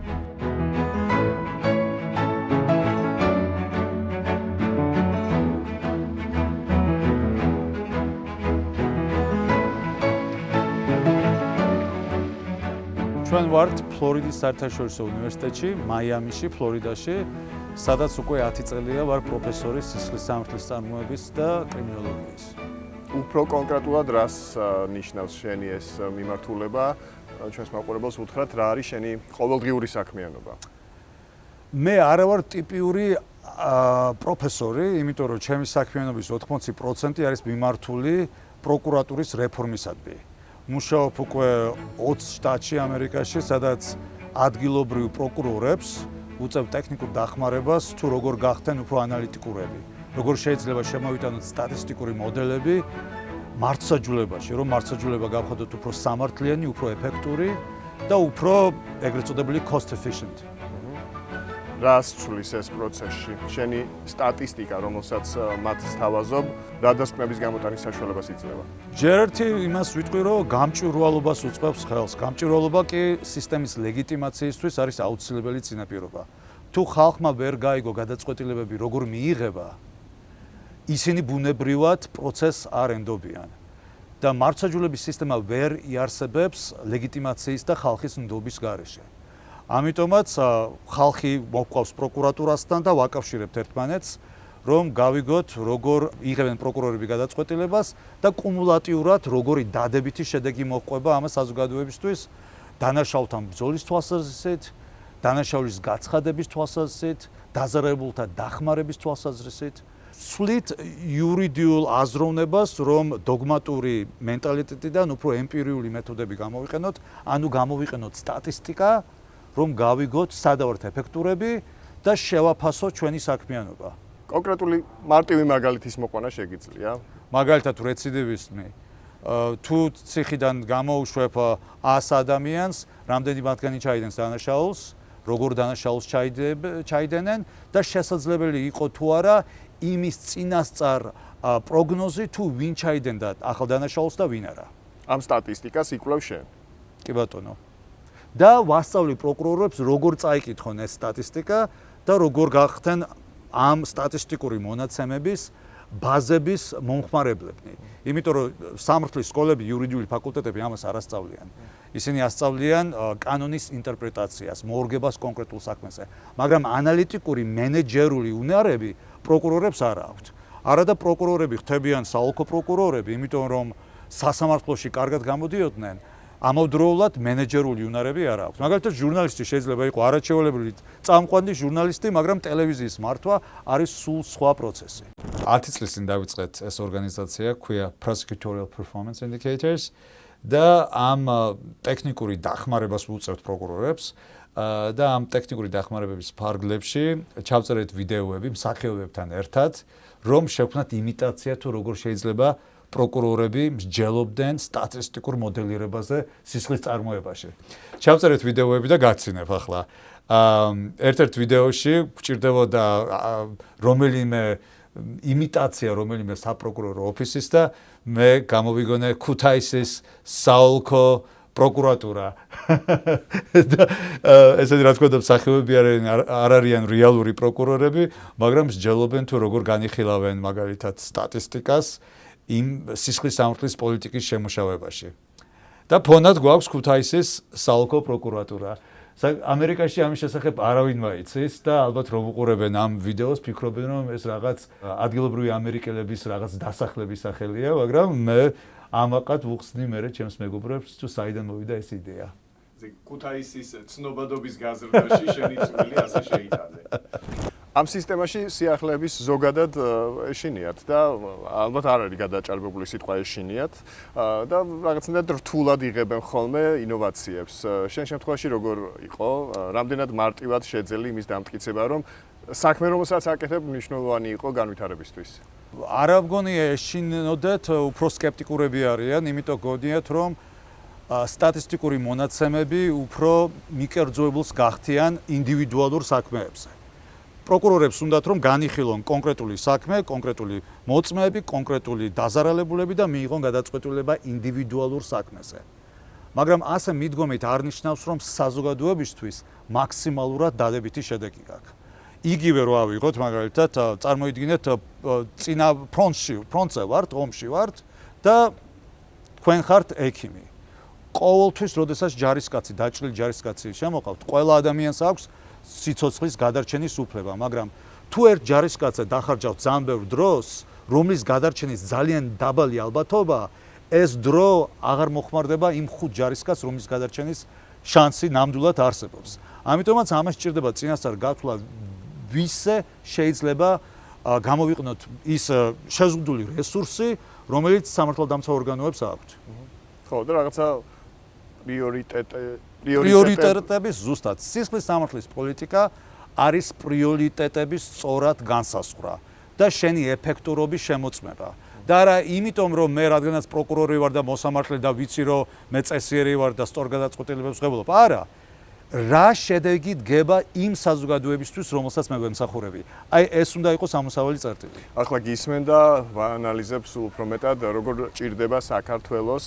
ჩვენ ვართ ფლორიდის საერთაშორისო უნივერსიტეტში, მაიამიში, ფლორიდაში, სადაც უკვე 10 წელია ვარ პროფესორი სისხლის სამართლის წარმოების და კრიმინოლოგიის. უფრო კონკრეტულად რას ნიშნავს შენი ეს მიმართულება? ჩვენს მაყურებელს უთხრათ, რა არის შენი ყოველდღიური საქმიანობა? მე არა ვარ ტიპიური პროფესორი, იმიტომ რომ ჩემი საქმიანობის 80% არის მიმართული პროკურატურის რეფორმისადმი. მუშაობ უკვე 20 შტატში ამერიკაში, სადაც ადგილობრივ პროკურორებს უწევ ტექნიკურ დახმარებას თუ როგორ გახდნენ უფრო ანალიტიკურები. როგორ შეიძლება შემოვიტანოთ სტატისტიკური მოდელები მართლმსაჯულებაში, რომ მართლმსაჯულება გავხადოთ უფრო სამართლიანი, უფრო ეფექტური და უფრო ეგრეთ წოდებული cost efficient. რას ცვლის ეს პროცესში? შენი სტატისტიკა, რომელსაც მათ სთავაზობ, რა დასკვნების გამოტანის საშუალებას იძლევა? ჯერ ერთი იმას ვიტყვი, რომ გამჭვირვალობას უწყობს ხელს. გამჭვირვალობა კი სისტემის ლეგიტიმაციისთვის არის აუცილებელი წინაპირობა. თუ ხალხმა ვერ გაიგო გადაწყვეტილებები როგორ მიიღება, ისინი ბუნებრივად პროცესს არ ენდობიან და მართლმსაჯულების სისტემა ვერ იარსებებს ლეგიტიმაციის და ხალხის ნდობის გარეშე. ამიტომაც ხალხი მოვყავს პროკურატურასთან და ვაკავშირებთ ერთმანეთს, რომ გავიგოთ როგორ იღებენ პროკურორები გადაწყვეტილებას და კუმულატიურად როგორი დადებითი შედეგი მოჰყვება ამ საზოგადოებისთვის დანაშაულთან ბრძოლის თვალსაზრისით, დანაშაულის გაცხადების თვალსაზრისით, დაზარალებულთა დახმარების თვალსაზრისით. სვლით იურიდიულ აზროვნებას, რომ დოგმატური მენტალიტეტიდან უფრო ემპირიული მეთოდები გამოვიყენოთ, ანუ გამოვიყენოთ სტატისტიკა, რომ გავიგოთ სადა ვართ ეფექტურები და შევაფასოთ ჩვენი საქმიანობა. კონკრეტული მარტივი მაგალითის მოყვანა შეგიძლია? მაგალითად რეციდივისტი თუ ციხიდან გამოუშვებ 100 ადამიანს, რამდენი მათგანი ჩაიდენს დანაშაულს, როგორ დანაშაულს ჩაიდენენ და შესაძლებელი იყო თუ არა იმის წინასწარ პროგნოზი თუ ვინ ჩაიდენდა ახალ დანაშაულს და ვინ არა. ამ სტატისტიკას იკვლევ შენ. კი ბატონო. და ვასწავლი პროკურორებს როგორ წაიკითხონ ეს სტატისტიკა და როგორ გახდნენ ამ სტატისტიკური მონაცემების ბაზების მომხმარებლები. იმიტომ რომ სამართლის სკოლები, იურიდიული ფაკულტეტები ამას არ ასწავლიან. ისინი ასწავლიან კანონის ინტერპრეტაციას, მოორგებას კონკრეტულ საქმეზე, მაგრამ ანალიტიკური მენეჯერული უნარები პროკურორებს არ აქვთ. არადა პროკურორები ხდებიან საოლქო პროკურორები, იმიტომ რომ სასამართლოში კარგად გამოდიოდნენ, ამავდროულად მენეჯერული უნარები არ აქვს. მაგალითად, ჟურნალისტი შეიძლება იყოს არაჩვეულებრივი წამყვანი ჟურნალისტი, მაგრამ ტელევიზიის მართვა არის სულ სხვა პროცესი. 10 წლის წინ დავიწყეთ ეს ორგანიზაცია, ქვია Prosecutorial Performance Indicators და ამ ტექნიკური დახმარებას ვუწევთ პროკურორებს და ამ ტექნიკური დახმარებების ფარგლებში ჩავწერეთ ვიდეოები მსახიობებთან ერთად, რომ შევქმნათ იმიტაცია თუ როგორ შეიძლება პროკურორები მსჯელობდნენ სტატისტიკურ მოდელირებაზე სისხლის წარმოებაში. ჩავწერეთ ვიდეოები და გაცინებ ახლა. ერთ-ერთ ვიდეოში გვჭირდებოდა რომელიმე იმიტაცია რომელიმე საპროკურორო ოფისის და მე გამოვიგონე ქუთაისის საოლქო პროკურატურა. და ესეთი რა თქმა უნდა მსახიობები არ არიან რეალური პროკურორები, მაგრამ მსჯელობენ თუ როგორ განიხილავენ მაგალითად სტატისტიკას იმ სისხლის სამართლის პოლიტიკის შემუშავებაში. და ფონად გვაქვს ქუთაისის საოლქო პროკურატურა. ამერიკაში ამის შესახებ არავინ მაიცის და ალბათ რომ უყურებენ ამ ვიდეოს, ფიქრობენ რომ ეს რაღაც ადგილობრივი ამერიკელების რაღაც დასახლების სახელია, მაგრამ მე ამაყად ვუხსნი მერე ჩემს მეგობრებს თუ საიდან მოვიდა ეს იდეა. ქუთაისის ცნობადობის გაზრდაში შენი წვლილი ასე შეიტანე. ამ სისტემაში სიახლეების ზოგადად ეშინიათ და ალბათ არ არის გადაჭარბებული სიტყვა ეშინიათ და რაღაცნაირად რთულად იღებენ ხოლმე ინოვაციებს. შენ შემთხვევაში როგორ იყო? რამდენად მარტივად შეძელი იმის დამტკიცება, რომ საქმე რომელსაც აკეთებ მნიშვნელოვანი იყო განვითარებისთვის? არ მგონია ეშინოდეთ, უფრო სკეპტიკურები არიან, იმიტომ გონიათ რომ სტატისტიკური მონაცემები უფრო მიკერძოებულს გახდიან ინდივიდუალურ საქმეებზე. პროკურორებს უნდათ რომ განიხილონ კონკრეტული საქმე, კონკრეტული მოწმეები, კონკრეტული დაზარალებულები და მიიღონ გადაწყვეტილება ინდივიდუალურ საქმეზე. მაგრამ ასე მიდგომით არ ნიშნავს რომ საზოგადოებისთვის მაქსიმალურად დადებითი შედეგი გაქვს. იგივე რო ავიღოთ მაგალითად წარმოიდგინეთ წინა ფრონტზე ვართ, ომში ვართ და თქვენ ხართ ექიმი. ყოველთვის როდესაც ჯარისკაცი, დაჭრილი ჯარისკაცი შემოყავთ, ყველა ადამიანს აქვს სიცოცხლის გადარჩენის უფლება, მაგრამ თუ ერთ ჯარისკაცზე დახარჯავთ ძალიან ბევრ დროს, რომლის გადარჩენის ძალიან დაბალი ალბათობა, ეს დრო აღარ მოხმარდება იმ 5 ჯარისკაცს, რომლის გადარჩენის შანსი ნამდვილად არსებობს. ამიტომაც ამას სჭირდება წინასწარ გათვლა, ვისე შეიძლება გამოვიყენოთ ის შეზღუდული რესურსი, რომელიც სამართალდამცავ ორგანოებს აქვთ. ხო, და რაღაცა პრიორიტეტების ზუსტად სისხლის სამართლის პოლიტიკა არის პრიორიტეტების სწორად განსაზღვრა და შენი ეფექტურობის შემოწმება. და არა იმიტომ რომ მე რადგანაც პროკურორი ვარ და მოსამართლე და ვიცი რომ მე წესიერი ვარ და სწორ გადაწყვეტილებებს ვღებულობ. არა. რა შედეგი დგება იმ საზოგადოებისთვის, რომელსაც მე ვემსახურები. აი ეს უნდა იყოს ამოსავალი წერტილი. ახლა გისმენ და ვაანალიზებს უფრო მეტად როგორ ჭირდება საქართველოს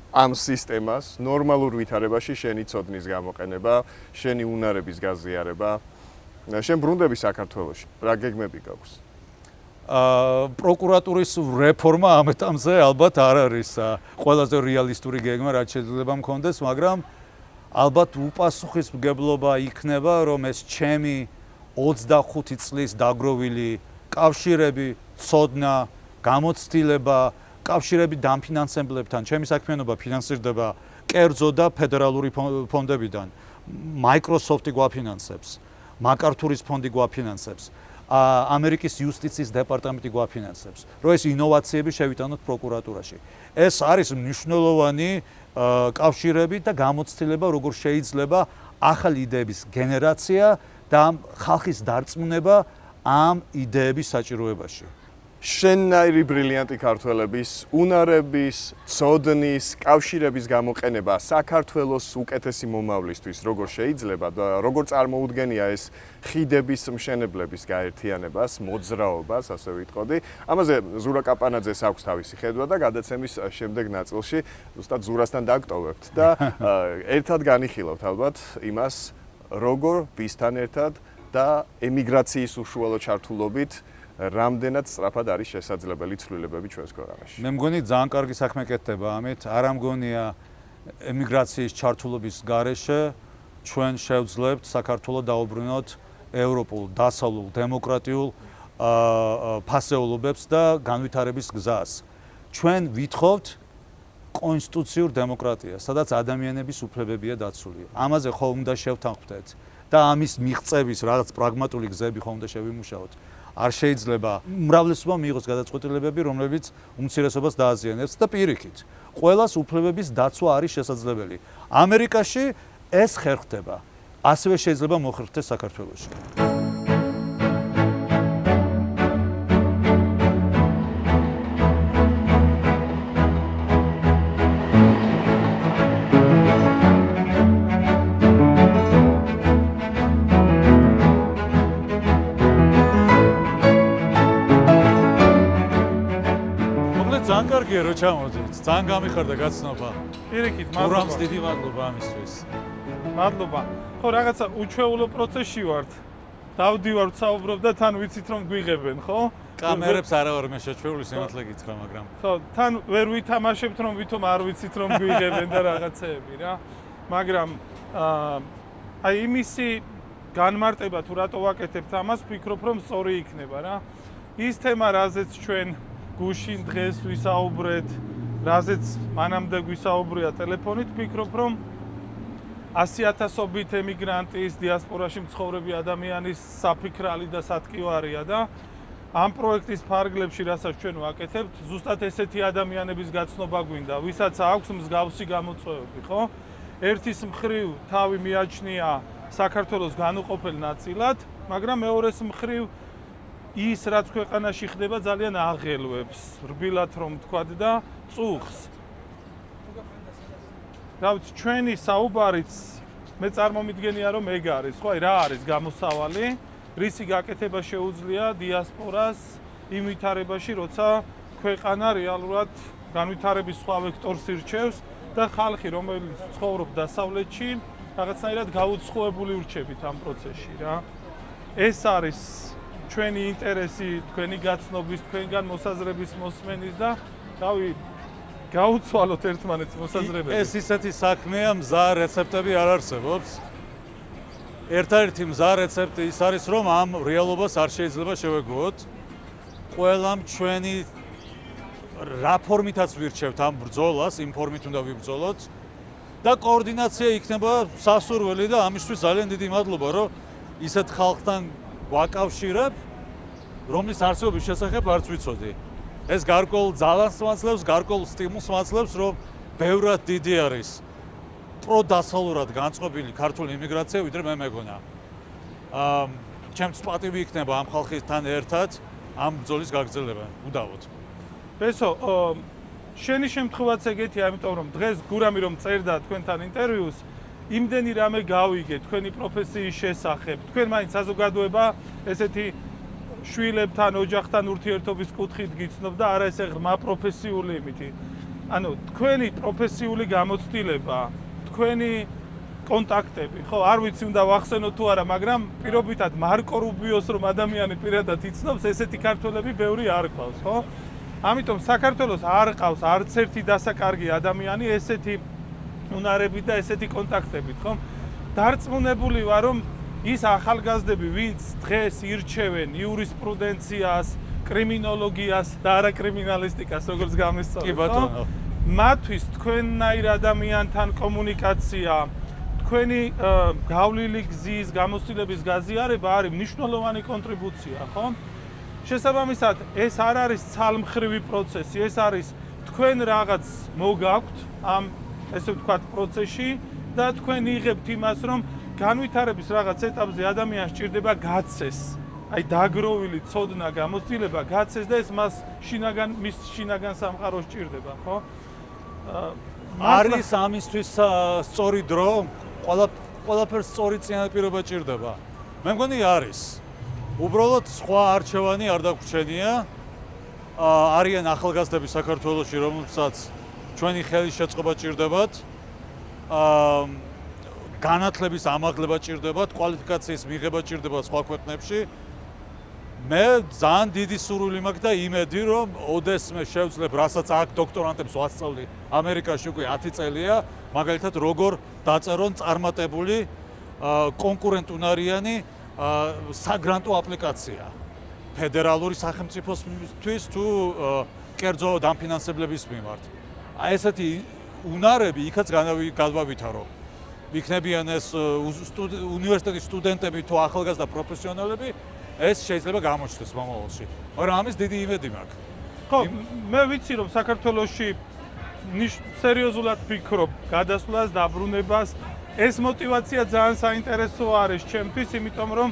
ამ სისტემას ნორმალურ ვითარებაში შენი ცოდნის გამოყენება, შენი უნარების გაზიარება. შენ ბრუნდები საქართველოში. რა გეგმები გაქვს? პროკურატურის რეფორმა ამ ეტაპზე ალბათ არ არის ყველაზე რეალისტური გეგმა, რაც შეიძლება მქონდეს, მაგრამ ალბათ უპასუხისმგებლობა იქნება, რომ ეს ჩემი 25 წლის დაგროვილი კავშირები, ცოდნა, გამოცდილება, კავშირები დამფინანსებლებთან, ჩემი საქმიანობა ფინანსირდება კერძო და ფედერალური ფონდებიდან. Microsoft-ი გვაფინანსებს, MacArthur-ის ფონდი გვაფინანსებს, ამერიკის იუსტიციის დეპარტამენტი გვაფინანსებს, რომ ეს ინოვაციები შევიტანოთ პროკურატურაში. ეს არის მნიშვნელოვანი კავშირები და გამოცდილება, როგორ შეიძლება ახალი იდეების გენერაცია და ხალხის დარწმუნება ამ იდეების საჭიროებაში. შენნაირი ბრილიანტი ქართველების უნარების, ცოდნის, კავშირების გამოყენება საქართველოს უკეთესი მომავლისთვის როგორ შეიძლება და როგორ წარმოუდგენია ეს ხიდების მშენებლების გაერთიანებას, მოძრაობას, ასე ვიტყოდი. ამაზე ზურა კაპანაძეს აქვს თავისი ხედვა და გადაცემის შემდეგ ნაწილში ზუსტად ზურასთან დაგტოვებთ და ერთად განიხილავთ ალბათ იმას, როგორ ვისთან ერთად და ემიგრაციის უშუალო ჩართულობით რამდენად სწრაფად არის შესაძლებელი ცვლილებები ჩვენს ქვეყანაში. მე მგონი ძალიან კარგი საქმე კეთდება ამით. არ მგონია ემიგრაციის ჩართულობის გარეშე ჩვენ შევძლებთ საქართველოს დაუბრუნოთ ევროპულ, დასავლურ, დემოკრატიულ ფასეულობებს და განვითარების გზას. ჩვენ ვითხოვთ კონსტიტუციურ დემოკრატიას, სადაც ადამიანების უფლებებია დაცული. ამაზე ხომ უნდა შევთანხმდეთ და ამის მიღწევის რაღაც პრაგმატული გზები ხომ უნდა შევიმუშაოთ. არ შეიძლება უმრავლესობა მიიღოს გადაწყვეტილებები, რომლებიც უმცირესობას დააზიანებს და პირიქით. ყველას უფლებების დაცვა არის შესაძლებელი. ამერიკაში ეს ხერხდება. ასევე შეიძლება მოხერხდეს საქართველოში. ძალიან კარგია რომ ჩამოდით. ძალიან გამიხარდა გაცნობა. პირიქით, გურამს დიდი მადლობა ამისთვის. მადლობა. ხო, რაღაცა უჩვეულო პროცესში ვართ. დავდივართ საუბრობ და თან ვიცით რომ გვიღებენ, ხო? კამერებს არა ვარ მე შეჩვეული, სიმართლე გითხრა, მაგრამ ხო, თან ვერ ვითამაშებთ რომ ვითომ არ ვიცით რომ გვიღებენ და რაღაცეები რა. მაგრამ აი იმისი განმარტება თუ რატო ვაკეთებთ ამას, ვფიქრობ რომ სწორი იქნება რა. ის თემა, რაზეც ჩვენ გუშინ დღეს ვისაუბრეთ, რაზეც მანამდე გვისაუბრია ტელეფონით, ვფიქრობ რომ 100,000-ობით ემიგრანტის დიასპორაში მცხოვრები ადამიანის საფიქრალი და სატკივარია და ამ პროექტის ფარგლებში, რასაც ჩვენ ვაკეთებთ, ზუსტად ესეთი ადამიანების გაცნობა გვინდა, ვისაც აქვს მსგავსი გამოწვევები, ხო? ერთის მხრივ თავი მიაჩნია საქართველოს განუყოფელ ნაწილად, მაგრამ მეორეს მხრივ ის რაც ქვეყანაში ხდება ძალიან აღელვებს, რბილად რომ ვთქვათ და წუხს. რა ვიცი, ჩვენი საუბარიც მე წარმომიდგენია რომ ეგ არის, ხო, აი რა არის გამოსავალი, რისი გაკეთება შეუძლია დიასპორას იმ ვითარებაში, როცა ქვეყანა რეალურად განვითარების სხვა ვექტორს ირჩევს და ხალხი, რომელიც ცხოვრობს დასავლეთში, რაღაცნაირად გაუცხოებული ურჩებით ამ პროცესში რა. ეს არის ჩვენი ინტერესი, თქვენი გაცნობის, თქვენგან მოსაზრების მოსმენის და რავი, გაუცვალოთ ერთმანეთს მოსაზრებები. ეს ისეთი საქმეა, მზარ რეცეპტები არ არსებობს. ერთადერთი მზარ რეცეპტი ის არის, რომ ამ რეალობას არ შეიძლება შევეგუოთ. ყველამ ჩვენი რა ფორმითაც ვირჩევთ ამ ბრძოლას, იმ ფორმით უნდა ვიბრძოლოთ და კოორდინაცია იქნება სასურველი და ამისთვის ძალიან დიდი მადლობა, რომ ისეთ ხალხთან ვაკავშირებ, რომლის არსებობის შესახებ არც ვიცოდი. ეს გარკვეულ ძალას მაძლევს, გარკვეულ სტიმულს მაძლევს, რომ ბევრად დიდი არის პროდასავლურად განწყობილი ქართული იმიგრაცია, ვიდრე მე მეგონა. ჩემს პატივი იქნება ამ ხალხთან ერთად ამ ბრძოლის გაგრძელება. უდავოდ. ბესო, შენი შემთხვევაც ეგეთია, იმიტომ რომ დღეს გურამი რომ წერდა თქვენთან ინტერვიუს, იმდენი რამე გავიგე თქვენი პროფესიის შესახებ. თქვენ მაინც საზოგადოება ესეთი შვილებთან, ოჯახთან ურთიერთობის კუთხით გიცნობ და არა ესე ღრმა პროფესიული იმითი. ანუ თქვენი პროფესიული გამოცდილება, თქვენი კონტაქტები, ხო, არ ვიცი უნდა ვახსენო თუ არა, მაგრამ პირობითად მარკო რუბიოს რომ ადამიანი პირადად იცნობს, ესეთი ქართველები ბევრი არ ყავს, ხო? ამიტომ საქართველოს არ ყავს არც ერთი დასაკარგი ადამიანი ესეთი უნარებით და ესეთი კონტაქტებით, ხო? დარწმუნებული ვარ, რომ ის ახალგაზრდები, ვინც დღეს ირჩევენ იურისპრუდენციას, კრიმინოლოგიას და არა კრიმინალისტიკას, როგორც გამისწორეთ. კი ბატონო. მათთვის თქვენნაირ ადამიანთან კომუნიკაცია, თქვენი გავლილი გზის, გამოცდილების გაზიარება არის მნიშვნელოვანი კონტრიბუცია, ხო? შესაბამისად, ეს არ არის ცალმხრივი პროცესი, ეს არის თქვენ რაღაც მოგაქვთ ამ ესე ვთქვათ პროცესში და თქვენ იღებთ იმას, რომ განვითარების რაღაც ეტაპზე ადამიანს ჭირდება გაცეს. აი დაგროვილი ცოდნა, გამოცდილება გაცეს და ეს მის შინაგან სამყაროს ჭირდება, ხო? არის ამისთვის სწორი დრო, ყველაფერს სწორი წინაპირობა ჭირდება. მე მგონი არის. უბრალოდ სხვა არჩევანი არ დაგვრჩენია. არიან ახალგაზრდები საქართველოში, რომელსაც ჩვენი ხელის შეწყობა ჭირდებათ. განათლების ამაღლება ჭირდებათ, კვალიფიკაციის მიღება ჭირდებათ სხვა ქვეყნებში. მე ძალიან დიდი სურვილი მაქვს და იმედი, რომ ოდესმე შევძლებ, რასაც აქ დოქტორანტებს ვასწავლი ამერიკაში უკვე 10 წელია, მაგალითად როგორ დაწერონ წარმატებული კონკურენტუნარიანი საგრანტო აპლიკაცია ფედერალური სახელმწიფოსთვის თუ კერძო დამფინანსებლების მიმართ. აი ესეთი უნარები იქაც გადავავითარო. იქნებიან ეს უნივერსიტეტის სტუდენტები თუ ახალგაზრდა პროფესიონალები, ეს შეიძლება გამოჩნდეს მომავალში. მაგრამ ამის დიდი იმედი მაქვს. ხო, მე ვიცი რომ საქართველოში სერიოზულად ფიქრობ გადასვლას, დაბრუნებას. ეს мотиваცია ძალიან საინტერესო არის ჩემთვის, იმიტომ რომ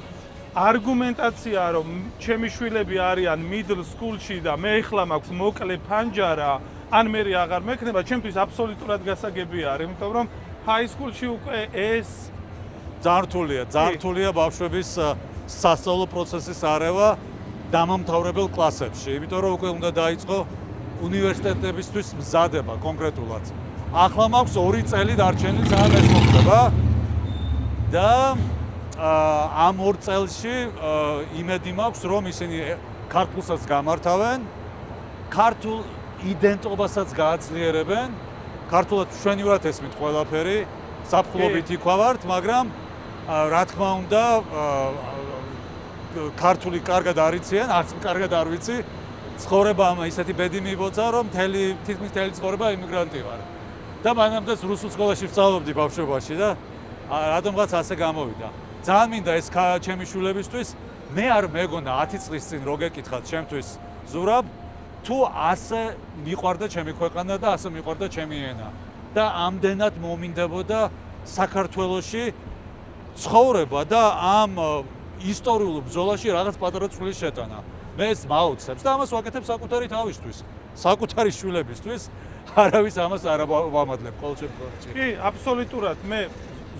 არგუმენტაცია რომ ჩემი შვილები არიან middle school-ში და მე ახლა მაქვს მოკლე ფანჯარა, ან მე აღარ მექნება, ჩემთვის აბსოლუტურად გასაგები არის, იმიტომ რომ high school-ში უკვე ეს ძართულია ბავშვების სასწავლო პროცესის არევა დამამთავრებელ კლასებში, იმიტომ რომ უკვე უნდა დაიწყო უნივერსიტეტებისთვის მზადება კონკრეტულად. ახლა მაქვს 2 წელი დარჩენილი, ძალიან ეს მოხდება და ამ 2 წელში იმედი მაქვს, რომ ისინი ქართულსაც გამართავენ, ქართულ იდენტობასაც გააძლიერებენ, ქართულად მშვენივრად ესმით ყველაფერი, საფხულობით იქვა ვართ, მაგრამ რა თქმა უნდა ქართული კარგად არიციან, არც კარგად არ ვიცი, ცხოვრებამ ისეთი ბედი მიბოცა, რომ თითქმის მთელი ცხოვრება იმიგრანტი ვარ. და მანამდეც რუსულ სკოლაში ვსწავლობდი ბავშვობაში და რატომღაც ასე გამოვიდა. ძალიან მინდა ეს ჩემი შვილებისთვის, მე არ მეგონა 10 წლის წინ რო გეკითხათ ჩემთვის ზურაბ, თუ ასე მიყვარდა ჩემი ქვეყანა და ასე მიყვარდა ჩემი ენა და ამდენად მომინდებოდა საქართველოში ცხოვრება და ამ ისტორიულ ბრძოლაში რაღაც პატარა წვლის შეტანა. მე ეს მაუცებს და ამას ვაკეთებ საკუთარი თავისთვის, საკუთარი შვილებისთვის. არავის ამას არ ვამადლებ ყოველ შემთხვევაში. კი, აბსოლუტურად. მე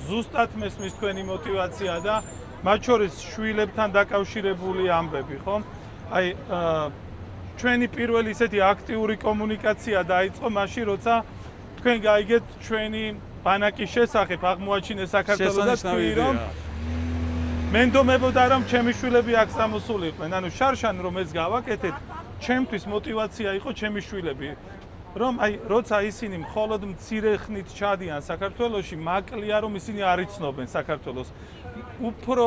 ზუსტად მესმის თქვენი мотиваცია და მათ შორის შვილებთან დაკავშირებული ამბები, ხო? აი, ჩვენი პირველი ისეთი აქტიური კომუნიკაცია დაიწყო მაშინ, როცა თქვენ გაიგეთ ჩვენი ბანაკის შესახებ, აღმოაჩინეს საქართველოს და თქვი რომ მე ნდომებოდა რომ ჩემი შვილები აქ სამოსულიყვნენ. ანუ შარშან რომ ეს გავაკეთეთ, ჩემთვის мотиваცია იყო ჩემი შვილები. რომ აი როცა ისინი მხოლოდ მცირე ხნით ჩადიან საქართველოში, მაკლია რომ ისინი არ იცნობენ საქართველოს. უფრო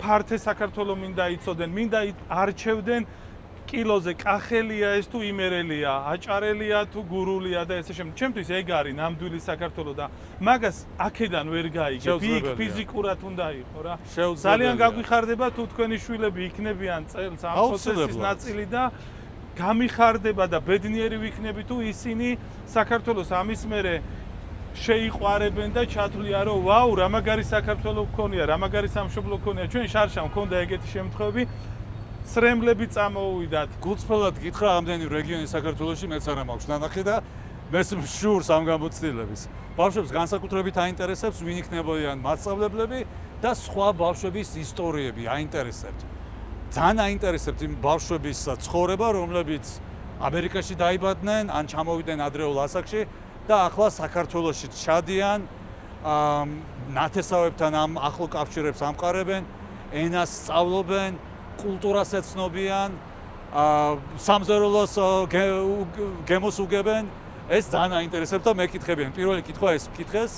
ფართე საქართველო მინდა იცოდნენ, მინდა არჩევდნენ კილოზე კახელია ეს თუ იმერელია, აჭარელია თუ გურულია და ესე შემდეგ. ჩემთვის ეგ არის ნამდვილი საქართველო და მაგას აქედან ვერ გაიგებ. იქ ფიზიკურად უნდა იყო რა. ძალიან გაგვიხარდება თუ თქვენი შვილები იქნებიან წელს ამ პროცესის ნაწილი და გამიხარდება და ბედნიერი ვიქნები თუ ისინი საქართველოს ამის მერე შეიყვარებენ და ჩათვლიან რომ ვაუ რა მაგარი საქართველო გქონია, რა მაგარი სამშობლო გქონია. ჩვენ შარშან მქონდა ეგეთი შემთხვევები, სრემლები წამოუვიდათ. გულწრფელად გითხრა, ამდენი რეგიონი საქართველოში მეც არ მაქვს ნანახი და მეს მშურს ამ გამოცდილების. ბავშვებს განსაკუთრებით აინტერესებს ვინ იქნებიან მასწავლებლები და სხვა ბავშვების ისტორიები აინტერესებთ. ძალიან აინტერესებთ იმ ბავშვების ცხოვრება, რომლებიც ამერიკაში დაიბადნენ, ან ჩამოვიდნენ ადრეულ ასაკში და ახლა საქართველოში ჩადიან, ნათესავებთან ამ ახლო კავშირებს ამყარებენ, ენას სწავლობენ, კულტურას ეცნობიან, სამზარეულოს გემოს უგებენ. ეს ძალიან აინტერესებთ და მეკითხებიან. პირველი კითხვა ეს მკითხეს,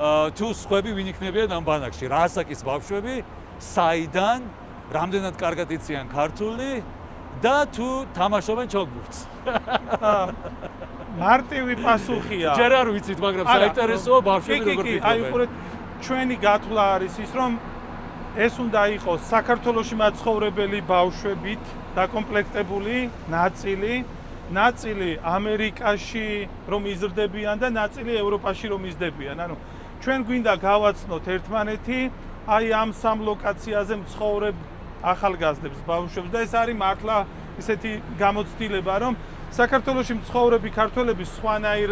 თუ სხვები ვინ იქნებიან ამ ბანაკში, რა ასაკის ბავშვები, საიდან, რამდენად კარგად იციან ქართული და თუ თამაშობენ ჩოგბურთს. მარტივი პასუხია. ჯერ არ ვიცით, მაგრამ საინტერესოა ბავშვები როგორ ფიქრობენ. აი უყურეთ, ჩვენი გათვლა არის ის, რომ ეს უნდა იყოს საქართველოში მაცხოვრებელი ბავშვებით დაკომპლექტებული ნაწილი ამერიკაში რომ იზრდებიან და ნაწილი ევროპაში რომ იზრდებიან. ანუ ჩვენ გვინდა გავაცნოთ ერთმანეთი აი ამ სამ ლოკაციაზე მცხოვრებ ახალგაზრდებს ბავშვებს და ეს არის მართლა ესეთი გამოცდილება რომ საქართველოში მცხოვრები ქართველები სხვანაირ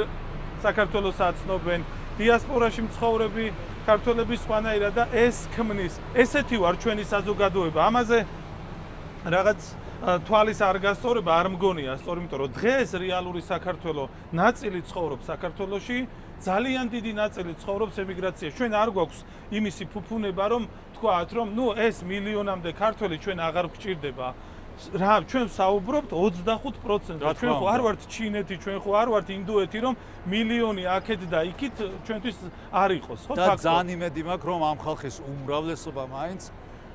საქართველოს აცნობენ, დიასპორაში მცხოვრები ქართველები სხვანაირად და ეს ქმნის. ესეთი ვარ ჩვენი საზოგადოება. ამაზე რაღაც თვალის არ გასწორება არ მგონია, სწორი, იმიტომ რომ დღეს რეალური საქართველო ნაწილი ცხოვრობს საქართველოში, ძალიან დიდი ნაწილი ცხოვრობს ემიგრაციაში. ჩვენ არ გვაქვს იმისი ფუფუნება, რომ თქვათ, რომ ეს მილიონამდე ქართველი ჩვენ აღარ გვჭირდება. რა, ჩვენ საუბრობთ 25%-ზე. ჩვენ ხო არ ვართ ჩინეთი, ჩვენ ხო არ ვართ ინდოეთი, რომ მილიონი აქეთ და იქით ჩვენთვის არ იყოს, ხო ფაქტია. და ძალიან იმედი მაქვს, რომ ამ ხალხის უმრავლესობა მაინც